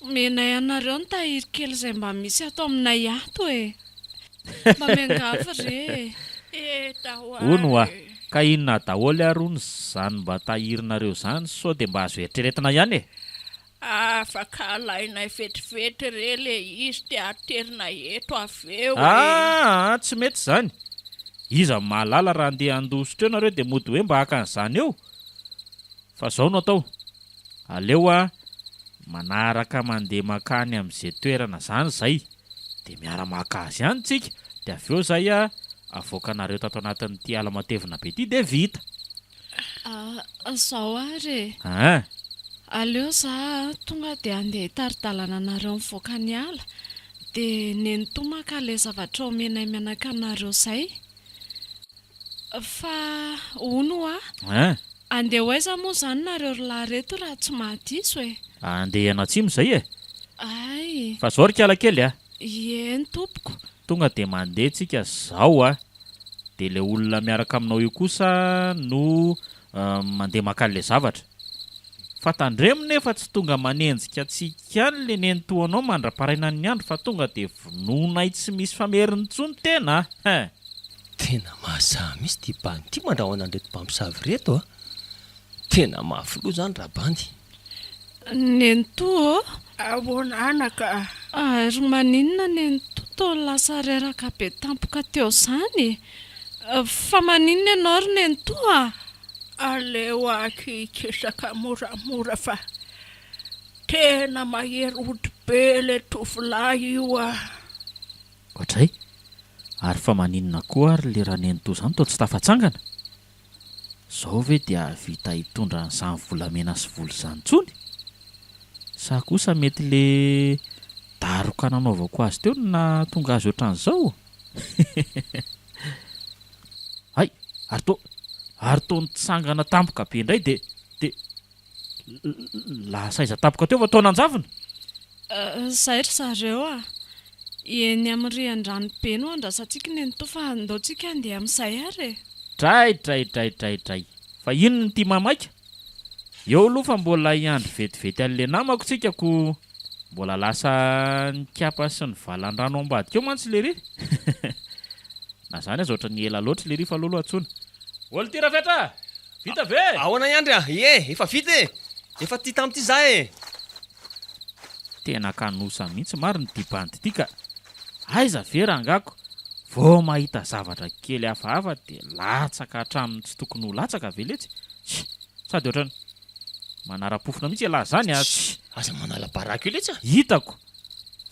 menay anareo ny tahiry kely izay mba misy ato aminay ato e. Mba miangavy re. Ono a, ka inona daholo arony zany mba tahirinareo zany sao dia mba azo eritreretina ihany e. Afaka alainay fetrifetry re le izy te aterina eto aveo. Tsy mety zany. Iza mahalala raha andeha andositra eo nareo dia mody hoe mba haka an'izany eo. Fa zao no atao. Aleo a manaraka mandeha makany amin'izay toerana zany zay. Dia miara maka azy ihany tsika. Dia avy eo zay a avoakanareo tato anatin'ity ala matevina be ity dia vita. Zao ary aleo za tonga dia andeha hitaridalana anareo mivoaka ny ala dia nentomaka ilay zavatra omenay mianaka anareo izay fa ono andeha hoaiza moa izany nareo lahy reto raha tsy mahadiso andeha anatsimo izay ay fa zao ry kialakely eny tompoko tonga dia mandeha tsika zao dia ilay olona miaraka aminao io kosa no mandeha makaly zavatra fa tandremo nefa tsy tonga manenjika tsika any le nentoanao mandra-paraina ny andro fa tonga dia vononay tsy misy fameriny tsony tena tena mahasaha misy ty bandy ty mandrahoana an'reto mpamosavy reto tena mahafiloha zany rabandy nento ahoana anaka ary maninona nento to lasa reraka be tampoka teo zany fa maninona ianao ry nento aleo akikisaka moramora fa tena mahery ody be le tovolahy io ohatray ary fa maninona koa ary le raha nento zany to tsy tafatsangana zao ve dia vita hitondra n'izany volamena sy volo izany tsony sa kosa mety le daroka nanaovako azy teo na tonga azy ohatran'izao ay ary to nitsangana tampoka be indray dia lasaiza tampoka teo fa tao nanjavina zay ry zareo eny amin'ny rihan-drano be no andrasantsika nento fa andaontsika andeha amin'izay ary tray fa inona ny ty mamaika eo aloha fa mbola iandro vetivety an'le namako tsikako mbola lasa nikapa sy ny valan-drano ambadika eo mantsy le ry na zany aza ohatra ny ela loatra le ry fa lolo atsona olo ty rafetra vita ve ahoana iandry efa vita efa ty tamty za tena kanosa mihitsy maro ny ty bandy ty ka aiza ve rangako vao mahita zavatra kely hafahafa dia latsaka hatramin'ny tsy tokony ho latsaka veletsy sady ohatrany manara-pofona mihitsy lahy zany aza manala baraka io letsa hitako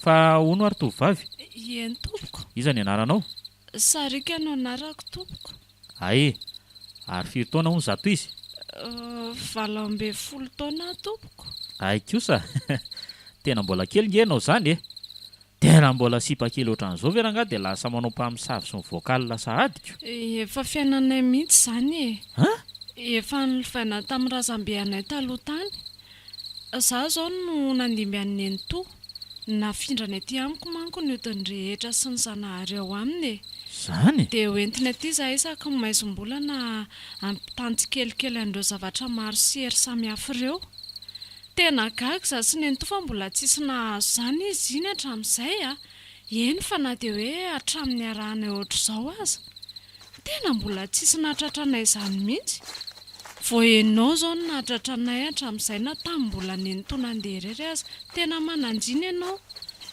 fa ono ary tovavy eny tompoko iza ny anaranao sarika no anarako tompoko ae ary firy taona hono zato izy 12 taona tompoko ay kosa tena mbola kely ngenao zany tena mbola sipa kely ohatran'izao ve ranga dia lasa manao mpamosavy sy mivoakaly lasa adiko efa fiainanay mihitsy zany efa nilovaina tamin'ny razambe anay taloha tany za zao no nandimby an'ny nento nafindranay aty amiko manko ny odiny rehetra sy ny zanahary ao aminy zany dia hoentina aty za isaky ny maizom-bolana ampitanjy kelikely an'ireo zavatra maro sy hery samihafa ireo tena gaga za sy nento fa mbola tsisy nahazo zany izy iny hatramin'izay eny fa na dia hoe hatramin'ny arahanay ohatr'izao aza tena mbola tsisy nahatratranay izany mihitsy vao enao zao no nahatratranay hatramin'izay na tamin'ny mbola nento nandeha irery aza tena mananjiny ianao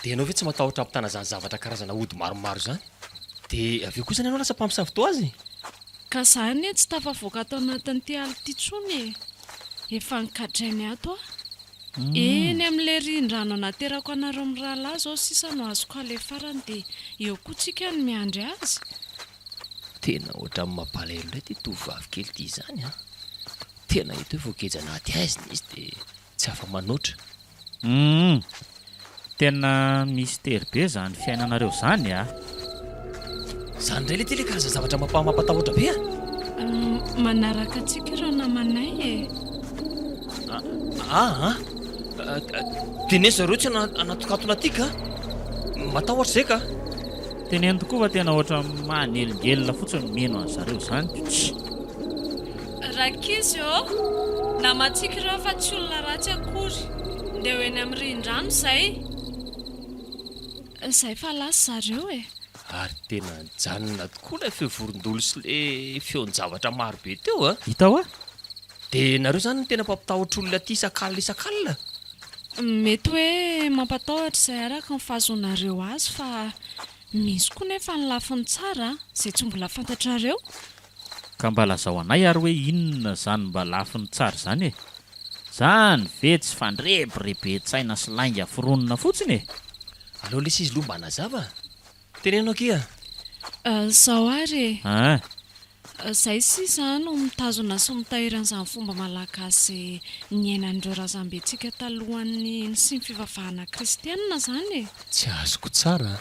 dia ianao ve tsy matahotra ampitana zany zavatra karazana ody maromaro zany dia aveo kosa ny ianao lasa mpamosavy to azy ka zany tsy tafavoaka tao anatin'ity aly ty tsony efa nikadrainy ato eny amin'le rin-drano anaterako anareo amin'ny rahalahy zao sisa no azoko alefarany dia eo koa tsika ny miandry azy tena ohatra amin'ny mampalahelo indray ty tovavy kely ty zany tena hita hoe voakeja anaty aiziny izy dia tsy afa manoatra tena mystère be zany fiainanareo zany zany indray le ty le karazana zavatra mampatahotra be manaraka antsika ireo namanay tene zareo tsy anatokatona atika matahotra zay ka teneny tokoa fa tena ohatra manelingelina fotsiny meno an'zareo zany rakizy namantsika ireo fa tsy olona ratsy akory ndeha ho eny amin'ny rin-drano zay fa lasy zareo ary tena janona tokoa la fevorondolo sy le feon-javatra maro be teo hita hoa dia nareo zany tena mpampitahotra olona ty isakalina mety hoe mampatahotra izay araka ny fahazonareo azy fa misy koa nefa ny lafiny tsara izay tsy mbola fantatrareo ka mba lazao anay ary hoe inona zany mba lafiny tsara zany zany ve tsy fandrebirebetsaina sy lainga fironona fotsiny aleo lesy izy loha mba nazava tenenao kia zao ary Izay sisa no mitazona sy mitahiran'izany fomba malagasy ny ainan'ireo razambentsika talohan'ny sy ny fivavahana kristianina izany e. Tsy azoko tsara.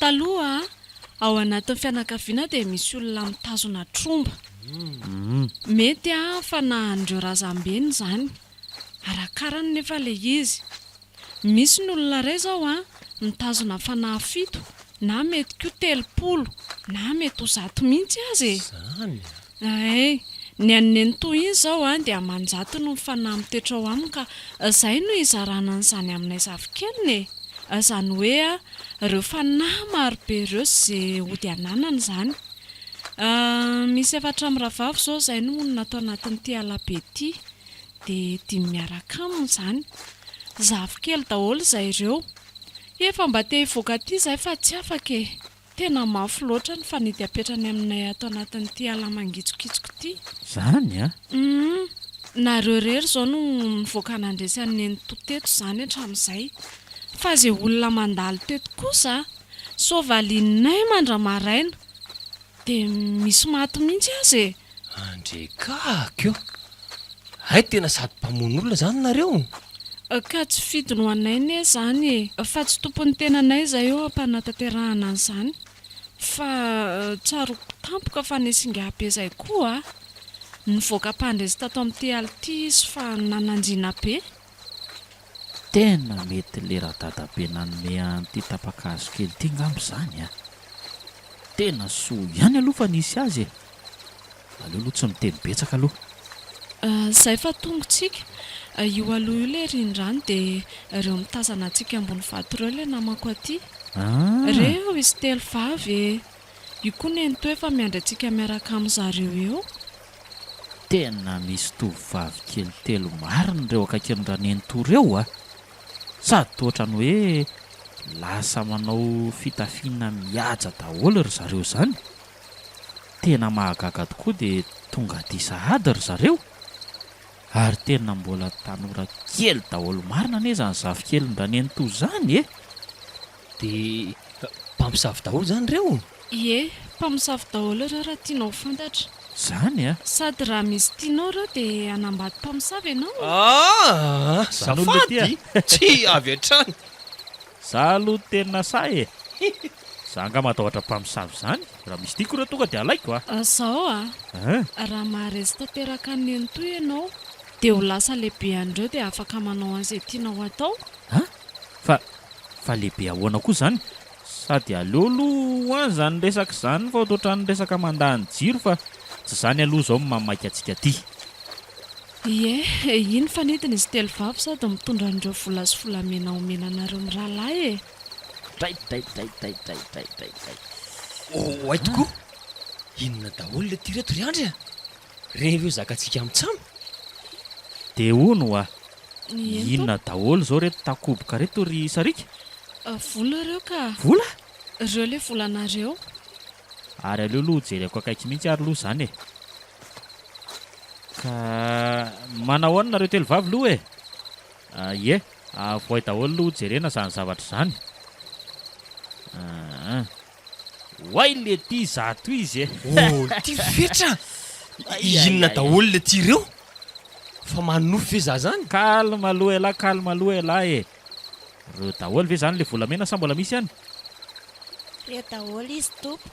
Taloha ao anatin'ny fianakaviana dia misy olona mitazona tromba. Mety fanahan'ireo razambeny izany. Arakarany nefa ilay izy. Misy ny olona iray izao mitazona fanahy 7 na mety koa 30 na mety ho 100 mihitsy azy. Zany. Ny anentoy iny izao dia manjato no fanahy mitoetra ao aminy ka izay no izarana an'izany aminay zafikeliny e. Izany hoe ireo fanahy marobe ireo izay ody ananana izany. Misy 4 miravavy izao izay no monina atao anatin'ity alabe ity dia 5 miaraka aminy izany. Zafikely daholo izay ireo. Efa mba te hivoaka aty izay fa tsy afaka e. Tena mafy loatra ny fanety apetrany aminay ato anatin'ity ala mangitsokitsoko ity. Zany a? Nareo rery izao no mivoaka nandresy anento teto izany hatramin'izay. Fa izay olona mandalo teto kosa soavalinay mandramaraina dia misy maty mihitsy azy e. Andrekakio. Hay tena sady mpamono olona izany nareo. Ka tsy fidy no anay ne izany e. Fa tsy tompony tenanay izay eo ampanataterahana an'izany. Fa tsaroko tampoka fa nesinga be izay koa nivoaka mpandresy tato amin'ity ality izy fa nananjina be. Tena mety lera dadabe nanome an'ity tapakazo kely ity ngambo izany a. Tena soa ihany aloha fa nisy azy e. Aleo aloha tsy miteny betsaka aloha. Izay fa tongotsika. Io aloha io ilay rindrano dia ireo mitazana antsika ambony vato ireo ilay namako aty. Ireo izy 3 vavy e. Io koa nento efa miandry antsika miaraka amin'izareo eo. Tena misy tovovavy kely 3 marina ireo akaikin'ny nento ireo a. Sady toatra ny hoe lasa manao fitafiana mihaja daholo ry zareo izany. Tena mahagaga tokoa dia tonga dia sahady ry zareo. Ary tena mbola tanora kely daholo marina ane izany zafikely nranento izany e. Dia mpamosavy daholo izany ireo. Ie, mpamosavy daholo ireo raha tianao fantatra. Zany a? Sady raha misy tianao ireo dia anambady mpamosavy ianao. Safady tsy avy hatrany. Za aloha tena say e. Za nga matahotra mpamosavy izany. Raha misy tiako ireo tonga dia alaiko a. Izao raha maharesy tanteraka nento ianao dia ho lasa lehibe an'ireo dia afaka manao an'izay tianao atao. Fa lehibe ahoana koa izany? Sady aleo aloha izany resaka izany fa ohatrany resaka mandany jiro fa tsy izany aloha izao mamaky antsika aty. Ie, iny fanidina izy 3 vavy sady mitondra an'ireo vola sy volamena omenanareo mirahalahy e. Ay tokoa. Inona daholo ilay ty reto ry andry a? Reveo zakantsika amintsamy. Dia hono a. Inona daholo izao reto takoboka reto ry sarika? Vola ireo ka. Vola? Ireo ilay volanareo. Ary aleo aloha jereko akaiky mihitsy ary aloha izany e. Ka manao ahoana nareo 3 vavy aloha e? Ie, voay daholo aloha jerena izany zavatra izany. Hoay le ty zato izy e. Ty fetra. Inona daholo le ty ireo? Fa manofy ve za zany? Kalma aloha elahy, kalma aloha elahy e. Reo daholo ve zany le volamena sa mbola misy ihany? Reo daholo izy tompoko.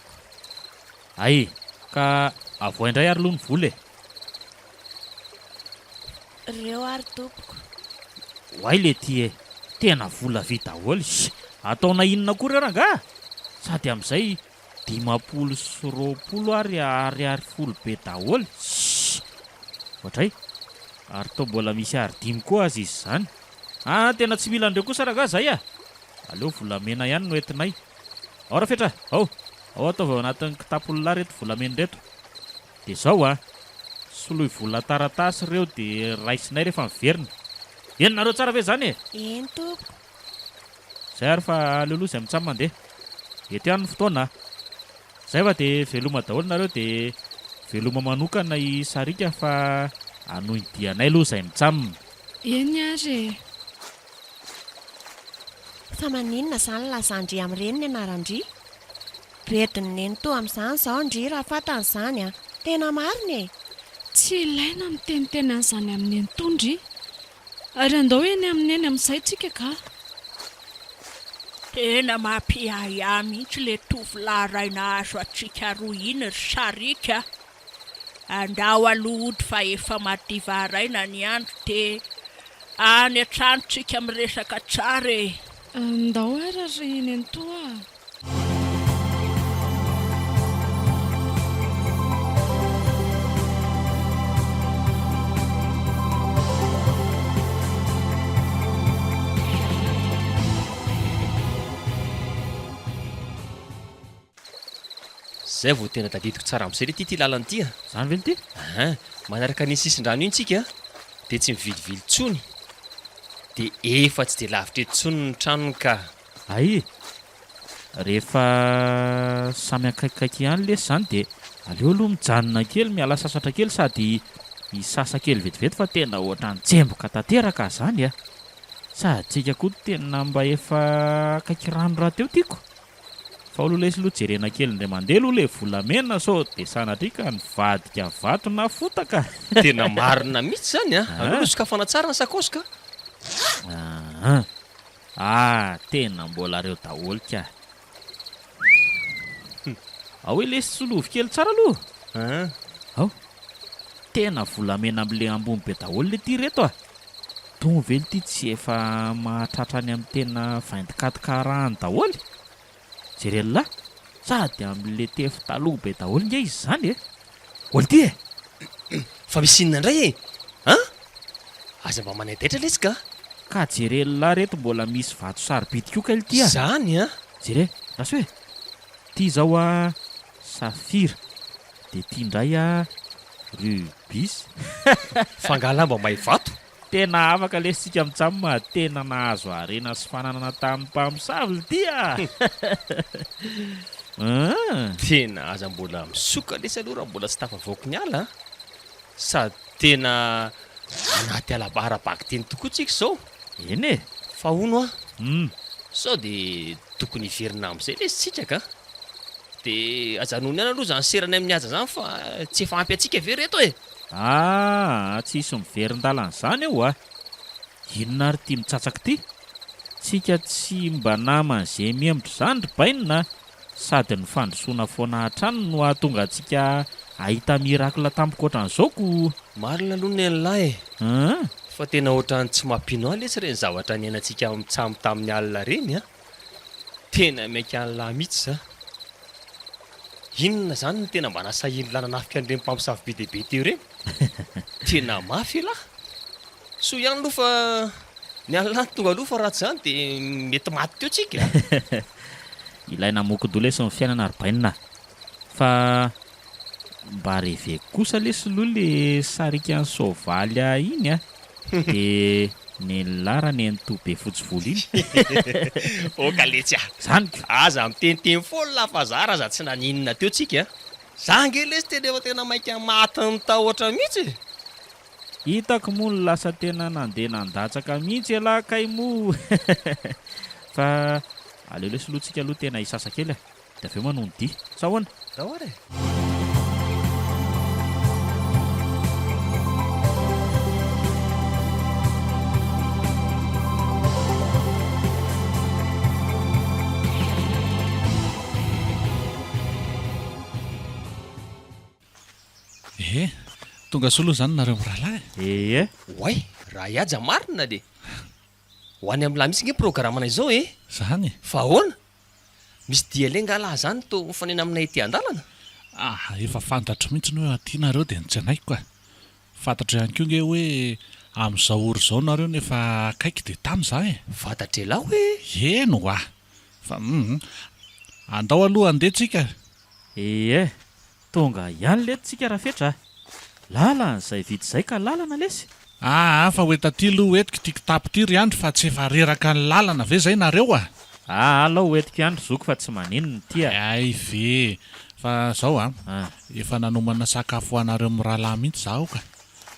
Ay, ka avoindray ary aloha ny vola e. Reo ary tompoko. Hoay le ty e. Tena vola vita daholo. Ataona inona koa reo ranga? Sady amin'izay 50 sy 20 ary folo be daholo. Ohatray. Ary toa mbola misy ary 5 koa azy izy izany. Tena tsy mila andreo kosa raga zay a. Aleo volamena ihany no entinay. Ao rafetra, ao ataovy ao anatin'ny kitapolona reto volamena reto. Dia izao a. Soloy vola taratasy ireo dia raisinay rehefa miverina. Enonareo tsara ve zany e? Eny tompoko. Zay ary fa aleoloha izay mitsamy mandeha. Eto ihany ny fotoana. Zay fa dia veloma daholo nareo dia veloma manokana i sarika fa anohidianay aloha izay mitsamy. Eny ary. Fa maninona izany lazandry amin'ireny ny anarandry? Rediny nento amin'izany izao ndry raha fantan'izany a. Tena marina e. Tsy ilaina miteniteny an'izany amin'ny antondry, ary andao eny amin'ny eny amin'izay tsika ka. Tena mampiahiahy mihitsy le tovolahy ray nahazo atsika roa iny ry Sarika. Andao aloha ody fa efa madiva araina ny andro dia any an-tranontsika miresaka tsara e. Andao ara ry nentoa. Zay vao tena tadidiko tsara amin'izay le ty lalana ty. Zany ve ty? Manaraka ny sisin-drano iny tsika dia tsy mivilivily tsony, dia efa tsy dia lavitra etsony ny tranony ka. Ay, rehefa samy akaikikaiky ihany lesy zany dia aleo aloha mijanona kely, miala sasatra kely sady hisasa kely vetivety fa tena ohatra ny tsemboka tanteraka zany a. Sady tsika koa tena mba efa akaiky rano raha teo tiako. Fa olo lesy aloha jerena kely indray mandeha aloha le volamena sao dia sanatrika ny vadika vato na fotaka. Tena marina mihitsy zany a. Aloha sokafana tsara ny sakosy ka. Tena mbola reo daholo ka. Ao hoe lesy solovy kely tsara aloha. Ao, tena volamena amin'le ambony be daholo le ty reto a. Tonga ve ty tsy efa mahatratra any amin'ny tena vaintikatokaraany daholo. Jerella sady amin'le tefy taloha be daholo nge izy zany e. Olo ty e. Fa misy inona indray e? Aza mba manaidaitra lesy ka. Ka jerella reto mbola misy vato sarobidy koa ily ty a. Zany a. Jere, rasy hoe ty zao a safira, dia ty indray a rubis. Fangalamba mahay vato. Tena afaka lesitsika mitsamma, tena nahazo harena sy fananana tamin'ny mpamosavy ty a. Tena aza mbola misoka lesy aloha raha mbola tsy tafavoaka ny ala. Sady tena anaty alabaarabaky teny tokoa tsika zao. Eny e. Fa hono a. Sao dia tokony hiverina amin'izay lesy tsika ka. Dia ajanony ihany aloha zany serany amin'ny haja zany fa tsy efa ampy antsika ve reto e. Tsisy miverin-dalana zany eo a. Inona ary ty mitsatsaky ty? Tsika tsy mba naman'izay miembitra zany ry bainina, sady ny fandrosoana foana hatrany no ahatonga antsika ahita mirakla tampoka ohatran'izao ko. Marina aloha ny an'lahy e. Fa tena ohatrany tsy mampino ahy lesy ireny zavatra ny ainantsika mitsamo tamin'ny alina reny a. Tena maika an'lahy mihitsy za. Inona zany no tena mba nasahiny lananafika an'ireny mpamosavy be dia be teo reny. Tena mafy lahy. So ihany aloha fa ny alina tonga aloha fa ratsy zany dia mety maty teo tsika. Ilaina mokodo lesy ny fiainana ry bainina. Fa mba reveko kosa lesy aloha le sarika ny soavaly iny a. Dia ny larany entobe fotsivolo iny. Kaletsy a. Zany ka. Aza miteniteny foana laha fa za raha za tsy naninona teo tsika. Za nge lesy tena efa tena maika maty ny tahotra mihitsy. Hitako moa ny lasa tena nandeha nandatsaka mihitsy alahy kay mo. Fa aleo lesy aloha tsika aloha tena hisasa kely a. Dia aveo manony dia. Sa hoana? Dahoara e. Tonga soloa zany nareo mirahalahy. Oay, raha iaja marina de. Ho any amin'ny lahy misy nge programana izao e. Zany. Fa ahoana? Misy dia le ngalahy zany to mifanena aminay ety an-dalana. Efa fantatro mihitsy ny hoe aty nareo dia nitsanaiky koa. Fantatro ihany koa nge hoe amin'izao oro zao nareo nefa akaiky dia tamin'izah e. Fantatra lahy hoe. Eno a. Fa andao aloha andeha tsika. Tonga ihany letytsika raha fetra. Lalana izay vita izay ka lalana lesy. Fa hoe taty aloha hoetiko tiako tapitiry andro fa tsy efa reraka ny lalana ve zay nareo a. Alao hoetiko andro zoko fa tsy maninona ty a. Ay ve. Fa zao efa nanomana sakafo anareo mirahalahy mihitsy zaho ka.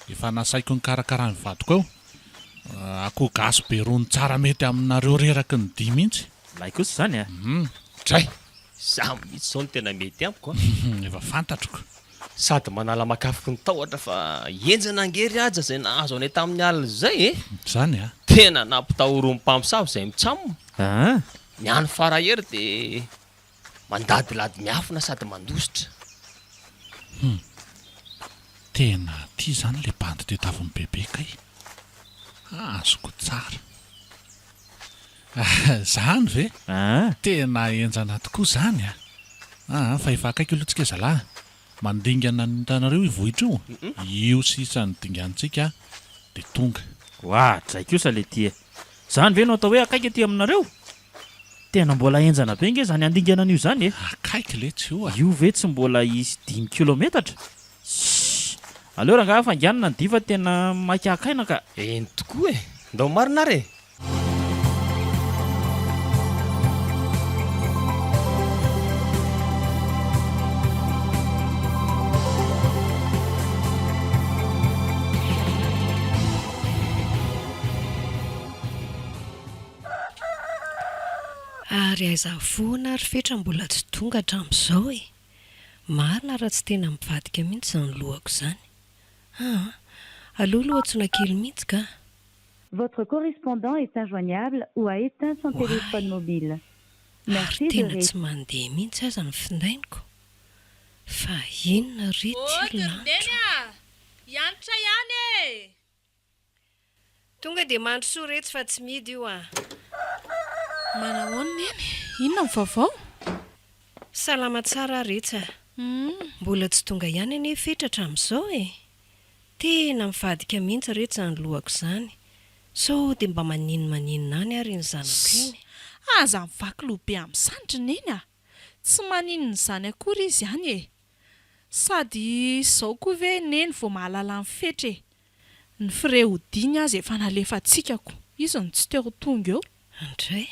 Efa nasaiko ny karakara ny vadiko ao. Akoho gasy be rony tsara mety aminareo reraka ny dia mihitsy. Lay kosa zany a. Dray. Za mihitsy zao no tena mety amiko. Efa fantatroko. sady manala makafiky ny tahotra fa enjana angery aja zay nahazo any tamin'ny alina zay zany a tena nampitahoro ny mpamosavy zay mitsamona Ah, ny any farahery dia mandadilady miafina sady mandositra. tena ty zany le bandy tetavin'ny bebe kay azoko tsara zany ve tena enjana tokoa zany a fa efa akaiky aloha tsika zalahy mandingana nitanareo ivohitra io sisany dingantsika de tonga oa zay kosa le ty zany ve no atao hoe akaiky aty aminareo tena mbola enjana be nge zany andinganan'io zany akaiky le tsy io io ve tsy mbola isy 5 kilometatra aleo raha nga fanganana ny diva tena makiakaina ka eny tokoa ndao marina re. Ary aiza voana ary fetra mbola tsy tonga hatramin'izao marina raha tsy tena mivadika mihitsy zany lohako zany. Allo lohatsona kely mihitsy ka. Votre correspondant est injoignable ou a éteint son téléphone mobile. Merci de tena tsy mandeha mihitsy aza ny findainiko. Fa inona ry ty lanitra. Ianitra ihany Tonga dia mandro soretsy fa tsy midy io Manahoana neny? Inona ny vaovao? Salama tsara retsa. Mbola tsy tonga ihany ane fetratra amin'izao Tena mivadika mihitsy retsa ny lohako zany. So dia mba maninona any ary ny zanako iny. Aza mivaky lobe amin'ny sanitra neny Tsy maninona zany akory izy ihany Sady izao koa ve neny vao mahalala ny fetra Ny firehodiny azy efa nalefatsikako. Izy no tsy teo tonga eo. Andray,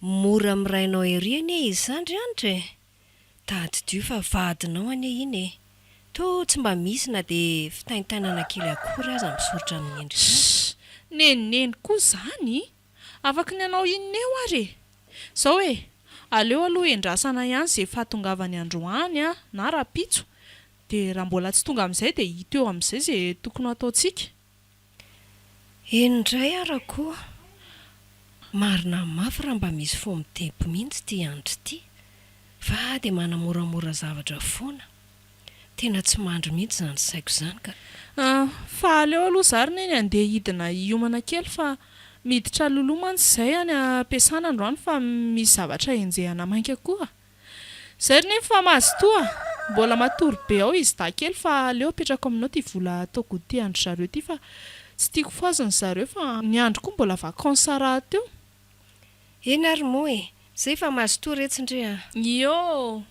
mora mirainao ery anie izy sandry anitra Tady dio fa vadinao anie iny To tsy mba misy na dia fitaintainana kely akory aza misorotra amin'ny endry zany. Neneneny koa zany Afaka ny anao inona eo ary Zao aleo aloha endrasana ihany zay fahatongavany androany na rapitso dia raha mbola tsy tonga amin'izay dia hita eo amin'izay zay tokony ataontsika. Indray arako marina mafy raha mba misy fo mitempo mihitsy ty andro ty fa dia manamoramora zavatra foana. Tena tsy mandro mihitsy zany saiko zany ka. Fa aleo aloha zary neny andeha hidina hiomana kely fa miditra lolomany izay any ampiasana androany fa misy zavatra enjehana mainka koa. Zay nefa fa mazotoa mbola matory be ao izy dahakely fa aleo petrako aminao ty vola ataoko ty andro zareo ty fa tsy tiako foaziny zareo fa ny andro koa mbola vacances rahateo. Eny ary moa zay fa mazotoa retsindre Yo.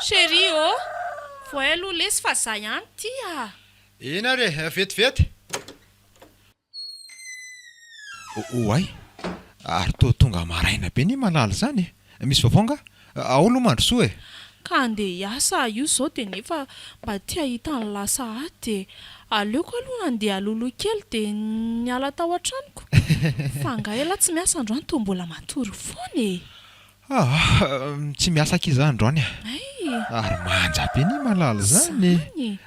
Chérie voay aloha lesy fa za ihany ty Ina re vetivety oay ary tonga maraina be ny malala zany misy vaovao ao aloha mandrosoa ka andeha hiasa io zao dia nefa mba tia hita ny lasa aty aleoko aloha andeha alolo kely dia niala tao an-tranoko fa ngaela tsy miasa androany to mbola matory foana tsy miasa kiza androany ary manja be ny malala zany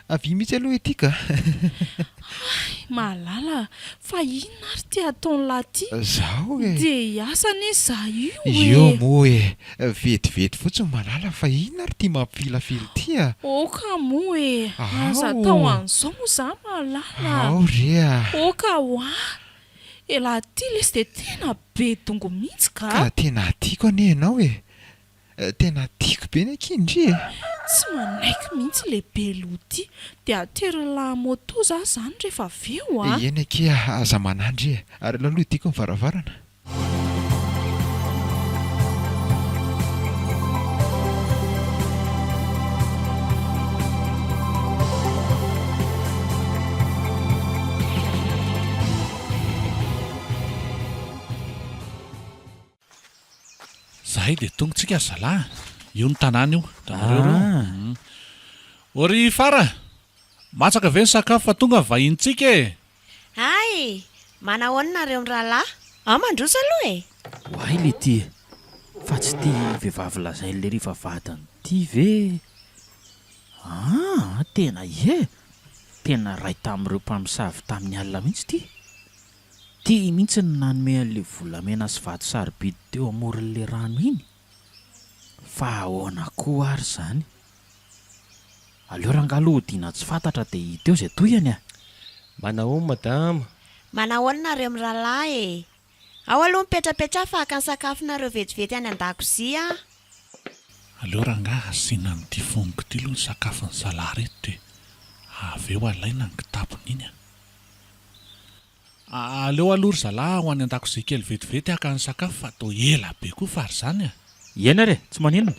avy mihitsy aloha ety ka malala fa inona ary ty ataony laty zao dia hiasany za io moa vetivety fotsiny malala fa inona ary ty mampifilafily ty oka moa aza tao an'izao moa za malala ao re oka ela ty lesy dia tena be dongo mihitsy ka tena tiako ane ianao tena tiako be ny akindry tsy manaiky mihitsy le belo ty dia aterila moto za zany rehefa aveo eny ake aza manandry ary laloha tiako ny varavarana zahay dia tonga tsika zalahy io ny tanàna io tanareo Ory Fara, matsaka ve ny sakafo fa tonga ny vahintsika e? Ay, manahoanareo ny rahalahy? Mandroso aloha e. Hoay le ty, fa tsy ty vehivavy lazainy le riva vadiny ty ve? Tena tena ray tamin'ireo mpamosavy tamin'ny alina mihitsy ty. Ty mihitsy ny nanome an'le volamena sy vato sarobidy teo amoron'le rano iny. Fa ahoana koa ary zany? Aleo rangalo odiana tsy fantatra dia hita eo izay toyany a. Manahoana madama? Manahoanareo amin'ny rahalahy e. Ao aloha mipetrapetra faka ny sakafonareo vetivety any an-dakozia. Aleo rangaha asiana n'ity foniko ity aloha ny sakafon'ny zalahy reto dia avy eo alaina ny kitapony iny a. Aleo aloha ry zalahy ho any an-dakozia kely vetivety haka ny sakafo fa toa ela be koa fa ry zany a. Iena re, tsy maninona.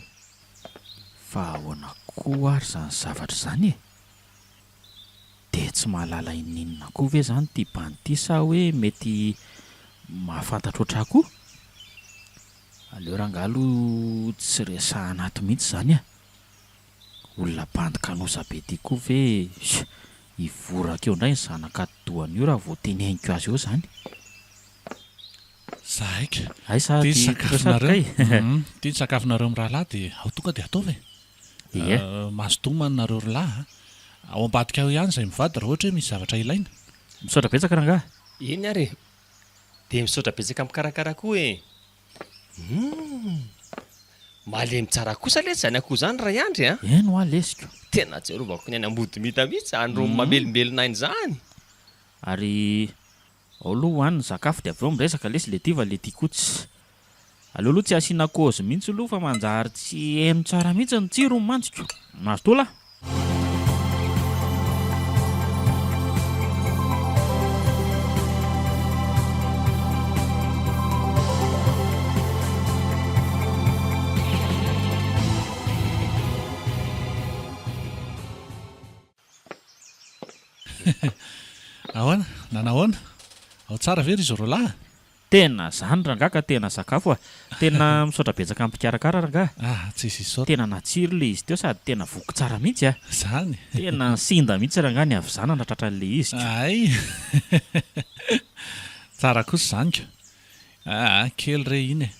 Fa ahoana koa ary zany zavatra zany e? Dia tsy mahalala ininona koa ve zany ty banty sa hoe mety mahafantatra oatra koa? Aleo rangalo tsy resahana ato mihitsy zany a. Olona bandikanosa be ty koa ve ivoraka eo indray ny zanaka doany io raha vao teneniko azy eo zany. Zahaika. Ay sa ty ty sakafonareo. Ty sakafonareo amin'ny rahalahy dia ao tonga dia atao ve? Ie. Mazotomana nareo rylahy. Ao ambadika ao ihany izay mivady raha ohatra hoe misy zavatra ilaina. Misaotra betsaka rangaha. Eny ary. Dia misaotra betsaka mikarakara koa e. Malemy tsara kosa le zany akoho zany ray andry a. Eno a lesiko. Tena tserovako ny any ambodimita mihitsy andro mamelombelona ainy zany. Ary ao aloha hoaniny sakafo dia avy eo miresaka lesy le tiva le tikotsy. Aleo aloha tsy asiana kozy mihitsy aloha fa manjary tsy heno tsara mihitsy ny tsiro ny mantsiko. Mahazo tola. Ahoana? Nanahoana? Ao tsara ve ry izy roalahy? Tena zany rangaha ka tena sakafo a. Tena misaotra betsaka ampikarakara rangaha. Tsy iso. Tena natsiro le izy teo sady tena voky tsara mihitsy a. Zany. Tena sinda mihitsy rangaha ny avy zana natratra an'le izy. Ay. Tsara kosa zany ka. Kely re iny e.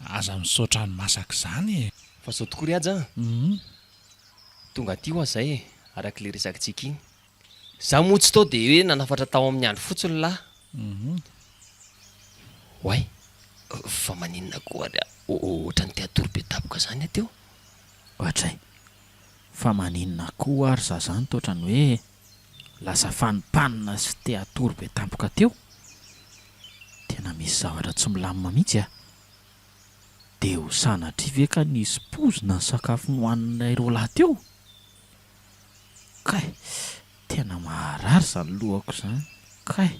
Aza misaotra ny masaka zany e. Fa zao tokoa ry aja. Tonga aty ho azay e. Araka le resakintsika iny. Za motsy tao dia hoe nanafatra tao amin'ny andro fotsiny lahy. Hoay, fa maninona koa ary ohatra ny teatoro be tapoka zany teo. Ohatray, fa maninona koa ary za zany toatra ny hoe lasa fanimpanina sy teatoro be tampoka teo. Tena misy zavatra tsy milamina mihitsy a. Dia ho sanatria ve ka nisy pozina ny sakafo nohaninay roa lahy teo? Kay, tena maharary zany lohako zany. Kay.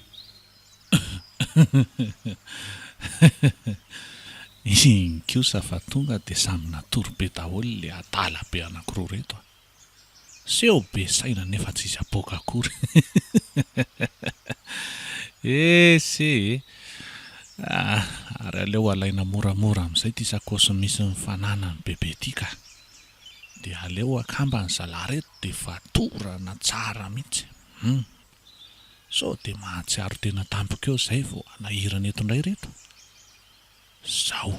Iny kosa fa tonga dia samy natoro be daholo le adala be anankiroa reto a. Seho be saina nefa tsy izy apoka akory. Se ary aleo alaina moramora amin'izay ty sakosy misy ny fananany bebe ty ka. Dia aleo akamba ny zalahy reto dia fatorana tsara mihitsy. So dia mahatsiaro tena tampoka eo izay vao anahirana eto indray reto. Zao.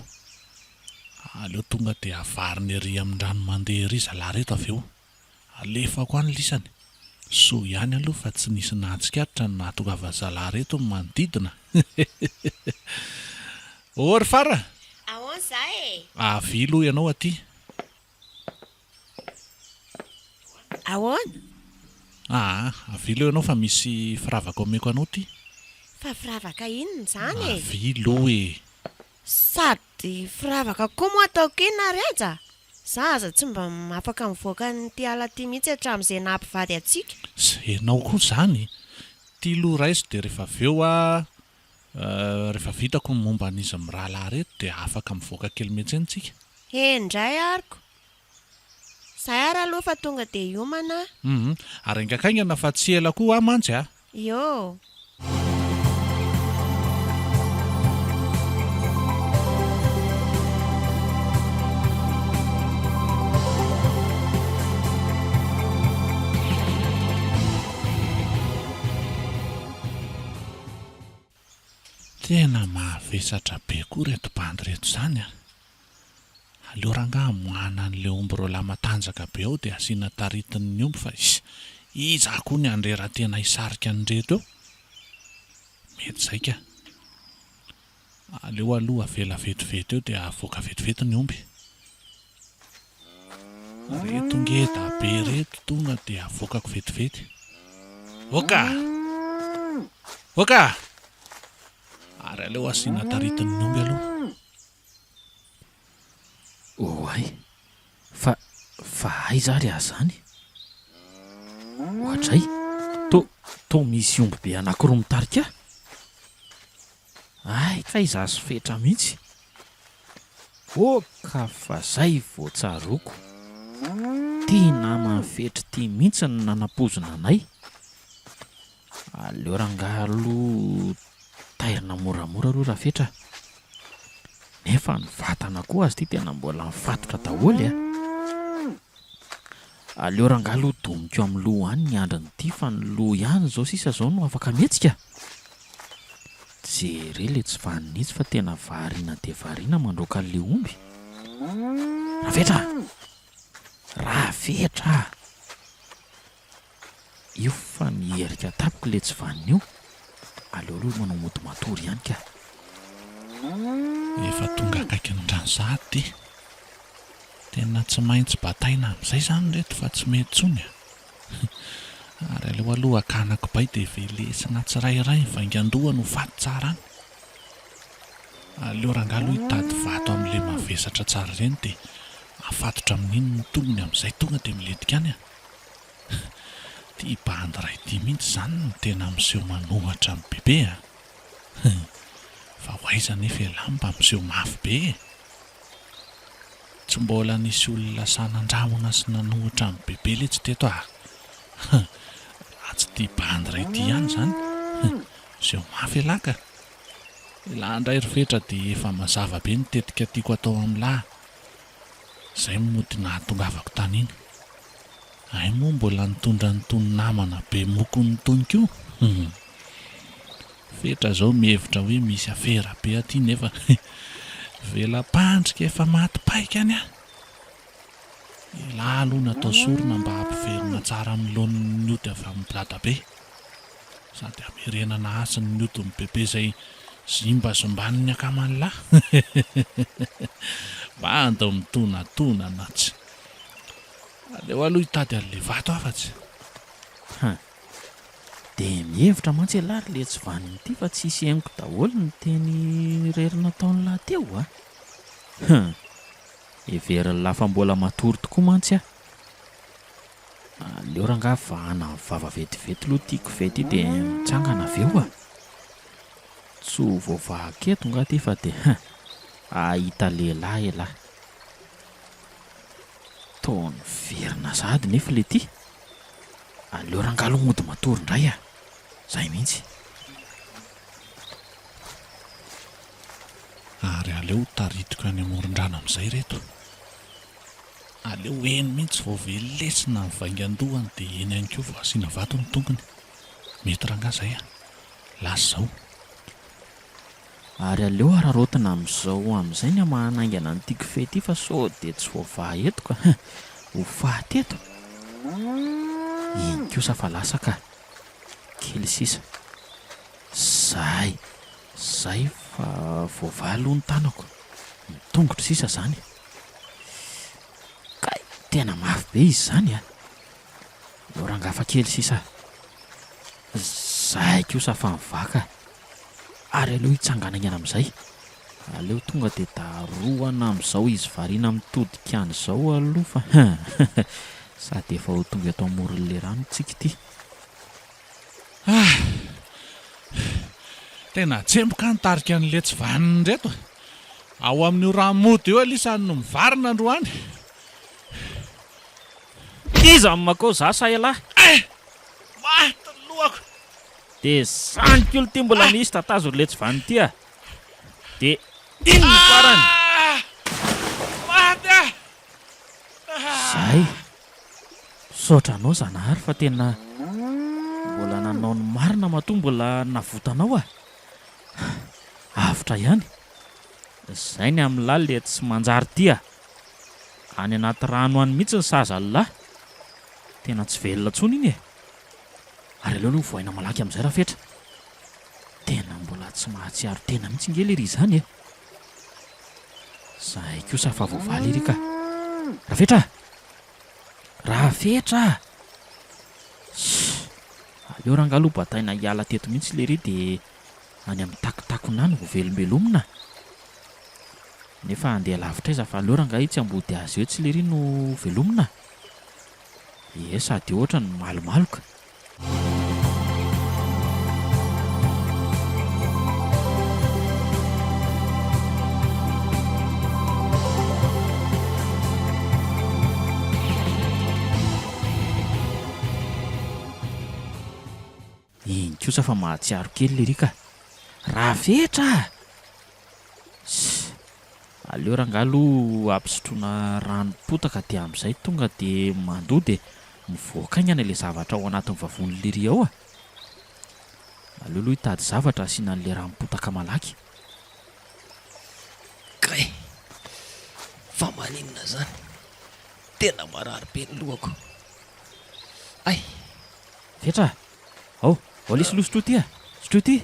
Aleo tonga dia avariny ery amin'ny rano mandeha ery zalahy reto avy eo. Alefako any lisany. So ihany aloha fa tsy nisy nahatsikatra ny nahatongava zalahy reto ny manodidina. Ory Fara. Ahoana izaho e? Avy aloha ianao aty. Ahoana? Avy aloha ianao fa misy firavaka omeko anao ty. Fa firavaka inona izany e? Avy aloha e. Sady firavaka koa moa ataoko ina ry aja. Za aza tsy mba afaka mivoaka ny ala ty mihitsy hatramin'izay nahampivady antsika. Ianao koa zany. Ty loha raiso dia rehefa avy eo rehefa vitako ny momba an'izy mirahalahy reto dia afaka mivoaka kely mihitsy antsika. Indray ariko. Zay ary aloha fa tonga dia hiomana. Ary ingakaingana fa tsy ela koa mantsy a. Yo. Tena mahavesatra be koa reto bandy reto izany a. Aleo rangaha moana an'ilay omby roa matanjaka be ao dia asiana taritin'ny omby fa iza koa ny andrera tena hisarika ny reto eo. Mety izay ka. Aleo aloha avela vetivety eo dia avoaka vetivety ny omby. Reto ngeda be reto tonga dia avoakako vetivety. Voaka! Voaka! Ary aleo asiana taritin'ny omby aloha. Oay, fa aiza ary azy zany? Ohatray, to misy omby be anankiroa mitarika. Ay, ka iza azo fetra mihitsy. Ka fa zay voatsaroko. Tia namany fetra tia mihitsy ny nanapozona anay. Aleo rangaha aloha tairina moramora aloha raha fetra. Nefa ny vatana koa azy ity tena mbola mifatotra daholo a. Aleo rangaha aloha domiko amin'ny loha any ny andriny fa ny loha ihany zao sisa zao no afaka mihetsika. Jere le tsy vanitsy fa tena variana dia variana mandroaka an'ilay omby. Raha fetra! Io fa mierika tapiko le tsy vanina io. Aleo aloha manao mody matory ihany ka. Efa tonga akaiky ny ranzady. Tena tsy maintsy bataina amin'izay zany reto fa tsy mety tsony. Ary aleo aloha akanako bay dia velesina tsirairay vaingan-doha no faty tsara any. Aleo rangaha aloha hitady vato amin'ilay mavesatra tsara ireny dia afatotra amin'iny ny tongony amin'izay tonga dia miletika any a. Tia bandy iray ity mihitsy zany no tena miseho manohatra amin'ny bebe a. Fa hoaiza nefa ialahy mba miseho mafy be. Tsy mbola nisy olona sanan-dramona sy nanohatra amin'ny bebe le tsy teto a. Raha tsy tia bandy iray ity ihany zany. Miseho mafy ialahy ka. Ilahy indray rofetra dia efa mazava be ny tetika tiako atao amin'ny lahy. Izay mody nahatongavako tany iny. Ay moa mbola nitondra nytony namana be moko ny tonika io. Fetra zao mihevitra hoe misy afera be aty nefa vela-pandrika efa maty paika any a. Ilahy aloha natao sorona mba hampiverina tsara amin'ny laon'ny nioty avy amin'ny dadabe. Sady hamerenana asy ny nioty ny bebe izay zimbazomban'ny akaman'lahy. Bando mitonatona natsy. Aleo aloha hitady an'ilay vato afa-tsy. Dia mihevitra mantsy ialahy le tsy vaniny ity fa tsy hisy haingo daholo ny teny rerina taony lahy teo a. Heveriny lafa mbola matory tokoa mantsy a. Aleo rangaha vahana ny vava vetivety aloha tiako vety dia mitsangana avy eo a. Tsy ho voavaha eto nga ty fa dia ahita lehilahy ialahy. Taony verina sady nefa le ty. Aleo rangaha aloha mody matory indray a. Zay mihitsy. Ary aleo taritiko any amoron-drano amin'izay reto. Aleo eny mihitsy vao velesina ny vaingan-dohany dia eny ihany koa vao asiana vato ny tongony. Mety rangaha izay a. Lasa izao. Ary aleo ararotina amin'izao amin'izay ny mahanaingana ny tiako fety fa sao dia tsy voavaha eto ka. Ho faty eto. Iny kosa fa lasa ka. Kely sisa. Zay fa voavaha aloha ny tanako. Mitongotro sisa zany. Kay, tena mafy be izy zany a. Leo rangafa kely sisa. Zay kosa fa mivaka. Ary aleo hitsanganana amin'izay. Aleo tonga dia daroana amin'izao izy variana mitodika an'izao aloha fa sady efa ho tonga eto amoron'ilay rano tsika ity. Tena tsemboka nitarika an'ilay tsy vaniny reto. Ao amin'io ramody eo alisany no mivarina androany. Iza amin'makao za sa ialahy? Maty ny lohako. Dia zaniko olo ty mbola misy tatazo le tsy vaniny ity a. Dia ino ny farany? Maty! Zay. Saotra anao zanahary fa tena mbola nanao ny marina matoa mbola navotanao a. lavitra ihany. Izay ny amin'ny laly le tsy manjary tia. Any anaty rano any mihitsy ny sazalahy. Tena tsy velona tsony iny e. Ary aleo aloha voaina malaky amin'izay Rafetra. Tena mbola tsy mahatsiaro tena mihitsy ngely iry izany e. Zahay kosa fa voavaly iry ka. Rafetra! Rafetra! Aleo raha angalo bataina hiala teto mihitsy le ry dia any amin'ny takotakona any vovelombelomina. Nefa andeha lavitra iza fa aleo raha angaha tsy ambody azy eo tsy le ry no velomina. Ie, sady ohatra ny malomaloka. Iny kosa fa mahatsiaro kely le ry ka. Rafetra! Aleo raha angalo ampisotroana rano-potaka dia amin'izay tonga dia mandoa dia mivoaka igny any ilay zavatra ao anatin'ny vavony le ry ao. Aleo aloha hitady zavatra asiana an'ilay rano-potaka malaky. Kay, fa maninona zany? Tena marary be ny lohako. Ay! Fetra! Ao le sotro ty a. Sotro ty.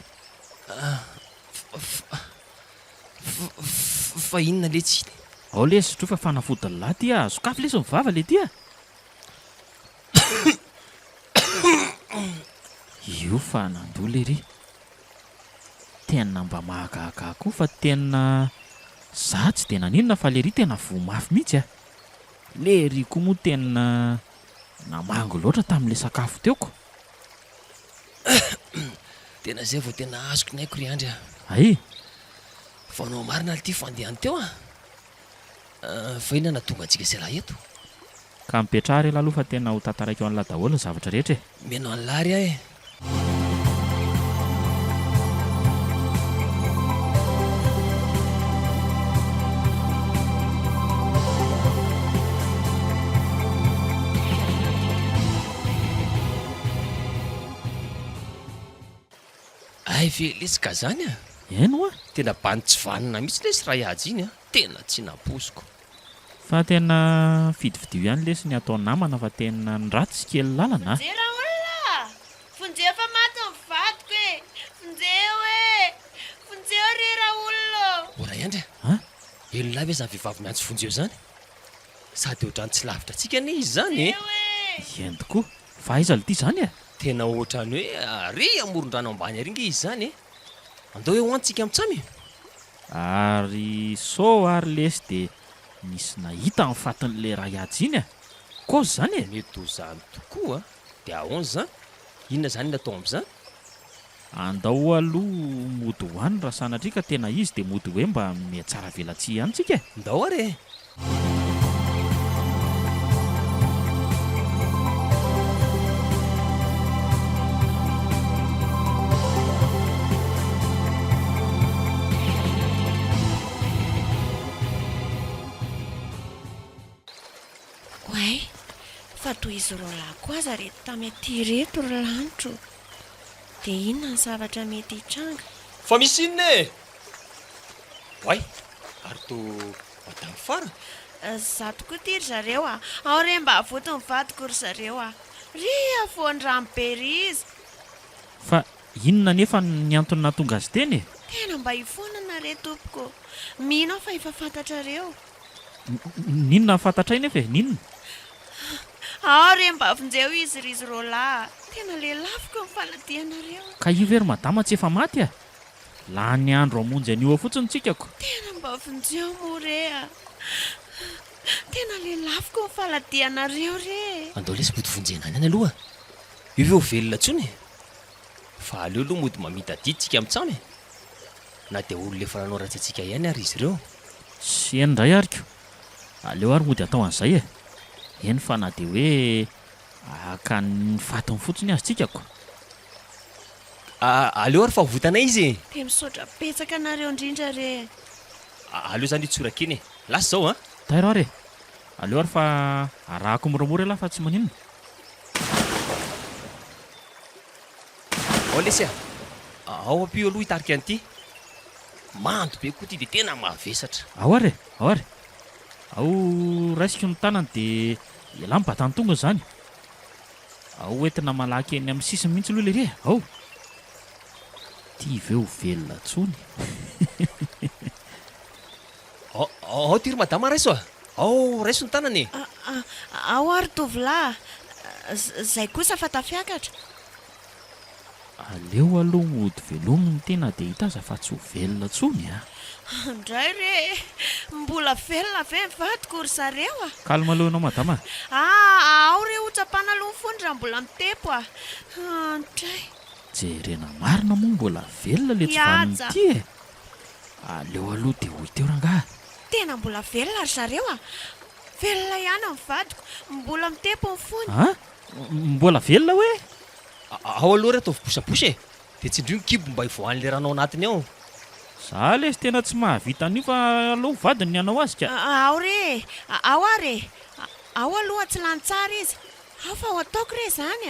Fa inona le tsy? Ao le sotro fa fanafody lahy ty a. Sokafy lesy mivava le ty a. Io fa nandoa le ry. Tena mba mahagaga koa fa tena za tsy dia naninona fa le ry tena vomafy mihitsy a. Le ry koa moa tena namango loatra tamin'ilay sakafo teoko. Tena zay vao tena azoko ny haiko ry andry a. Ay! Fanao marina ity fandehany teo a. Fa inona nahatonga antsika sy lahy eto? Ka mipetraha re aloha fa tena ho tantaraiko an'la daholo ny zavatra rehetra e. Meno an'lary ahy e. Ay ve lesika zany a? Eno a? Tena bany tsy vanina mihitsy lesy raha ihady iny a. Tena tsy naposiko. Fa tena fidividio ihany lesy ny atao namana fa tena nratsy sy kely lalana. Jera olona! Fonjeo fa maty ny vadiko e! Fonjeo e! Fonjeo re raha olona! Ora ihandry a? Elo lahy ve zany vehivavy miantso fonjeo zany? Sady ohatrany tsy lavitra antsika anie izy zany e. Eny tokoa. Fa aiza le ty zany e? Tena ohatrany hoe ary amoron-drano ambany ary nge izy zany e. Andao hoe hoantsika mitsamy. Ary so ary lesy dia misy nahita amin'ny fatin'le raha ihady iny a. Kozy zany e? Mety ho zany tokoa. Dia ahoana zany? Inona zany natao amin'izany? Andao aloha mody hoany raha sanatria ka tena izy dia mody hoe mba mihatsara velatsia ihany tsika e. Ndao ary e. Fa toy izy roa lahy koa aza reto tamy aty reto ry lanitro. Dia inona ny zavatra mety hitranga? Fa misy inona e? Way, ary to matany fara. Za tokoa ty ry zareo a. Ao re mba avoto ny vadiko ry zareo a. Ry afoany rano be ry izy. Fa inona nefa ny antony nahatonga azy teny e? Tena mba hifonana re tompoko. Mino aho fa efa fantatrareo. Ninona fantatra iny efa e? Ninona? Ao re mba afonjeo izy ry izy roa lahy. Tena lelafiko ny faladianareo. Ka io very madama tsy efa maty a? Laha ny andro amonjy anio fotsiny tsikako. Tena mba afonjeo mo re a. Tena lelafiko ny faladianareo re. Andao lesy mody vonjena any aloha. Io ve ho velona tsony? Fa aleo aloha mody mamita diditsika mitsamy. Na dia olo le fa nanao ratsy antsika ihany ary izy ireo. Sy endray ariko. Aleo ary mody atao an'izay e. Eny fa na dia hoe aka ny fatony fotsiny azy tsikako. Aleo ary fa votana izy. Dia misaotra betsaka anareo indrindra re. Aleo zany itsorakiny e. Lasa zao a. Tairo ary e. Aleo ary fa arahako moramora lahy fa tsy maninona. Ao lesy a. Ao ampio aloha hitarika an'ity. manto be koa ty dia tena mavesatra. ao ary ao raisiko ny tanany dia iala mibata ny tongony zany. Ao entina malaky eny amin'ny sisiny mihitsy aloha lery ao tia ve ho velona tsony. ao ty ry madama raiso ao raiso ny tanany. ao ary tovolahy zay kosa fa tafiakatra. Aleo aloha mody velominy tena dia hita aza fa tsy ho velona tsony Ndray re mbola velona ve mivadiko ry zareo kalma aloha ianao madama. ao re hotsapana aloha ny fony raha mbola mitepo ndray jerena marina moa mbola velona le tsy vanity aleo aloha dia hoy teo rangahy. tena mbola velona ry zareo velona ihany mivadiko mbola mitepo ny fony. Mbola velona hoe ao aloha re ataovy bosabosa dia tsindrio ny kibo mba hivoan'le ranao anatiny ao. za lesy tena tsy mahavita an'io fa aloha vadiny ny anao azy ka. ao re ao ary ao aloha tsy lany tsara izy ao fa ho ataoko re zany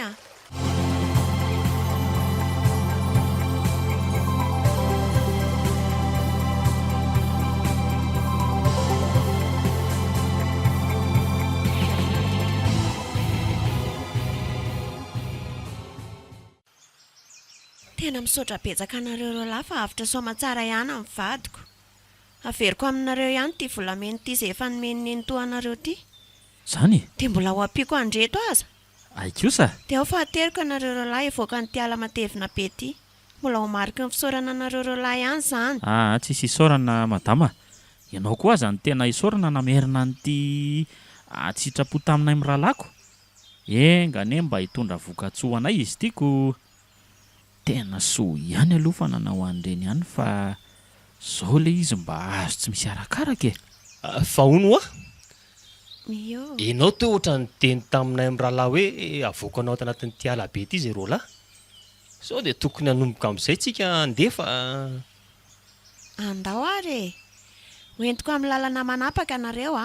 tena misaotra betsaka anareo reo lahy fa avitra soma tsara ihany amin'ny vadiko. Averiko aminareo ihany ty volameny ty izay efa nomeniny toanareo ty. Zany? Dia mbola ho ampiako andreto aza. Ay kosa. Dia ao fahateriko anareo reo lahy evoaka ny tiala matevina be ty. Mbola ho mariky ny fisaorana anareo reo lahy ihany zany. Tsisy isaorana madama. Ianao koa aza ny tena isaorana namerina an'ity atsitrapo taminay amin'ny rahalako. Engane mba hitondra voka-tsoa anay izy tiako. Tena soa ihany aloha fa nanao an'ireny ihany fa zao le izy mba azo tsy misy arakaraka fa hono Mio. Ianao teo ohatra ny teny taminay amin'ny rahalahy hoe avoakanao tanatin'ny tiala be ty zay roa lahy. Sao dia tokony hanomboka amin'izay tsika andefa. Andao ary hoentiko amin'ny lalana manapaka anareo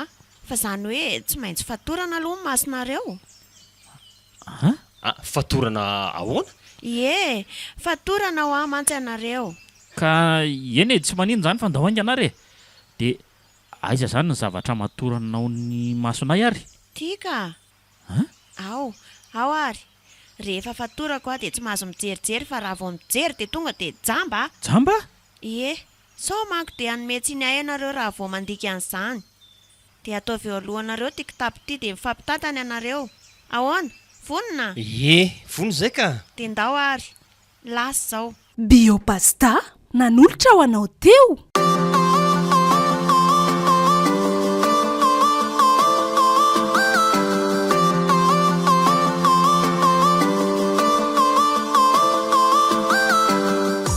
fa zany hoe tsy maintsy fatorana aloha ny masonareo. Fatorana ahoana? Ie, fatorana ho amantsy anareo. Ka eny tsy manino zany fandahoanga anare. Dia aiza zany ny zavatra matoranao ny masonay ary? Tika. Ao ary. Rehefa fatorako dia tsy mahazo mijerijery fa raha vao mijery dia tonga dia jamba. Jamba? Ie, sao manko dia hanometsy ny ay anareo raha vao mandika an'izany. Dia ataovy eo alohanareo ty kitapo ty dia mifampitantany anareo. Ahoana? Vonona? Ie, vono zay ka. Dia ndao ary. Lasy zao. Biopasta nanolotra ho anao teo.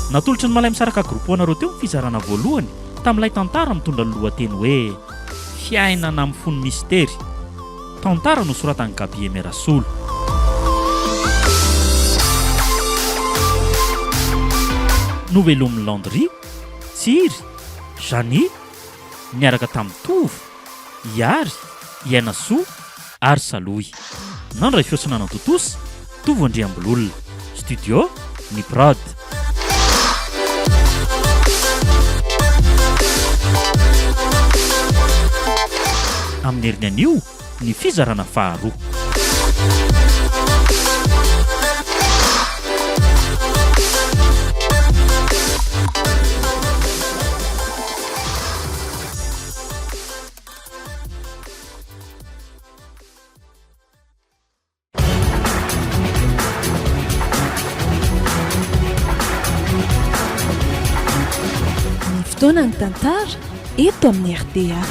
Natolotry ny malay misaraka groupe anareo teo fizarana voalohany tamin'ilay tantara mitondra ny lohateny hoe fiainana amin'ny fony mistera. Tantara nosoratan'i Gabriel Merasolo. Novelomin'ny Landry, Tsiry, Jany, niaraka tamin'ny Tovo, Iary, Ianasoa ary Saloy. Nandray fiosinana Totosa, Tovo Andriambololona. Studio, ny Prod. Amin'ny heriny anio ny fizarana faharoa. Ny fotoana ny tantara eto amin'ny RDA.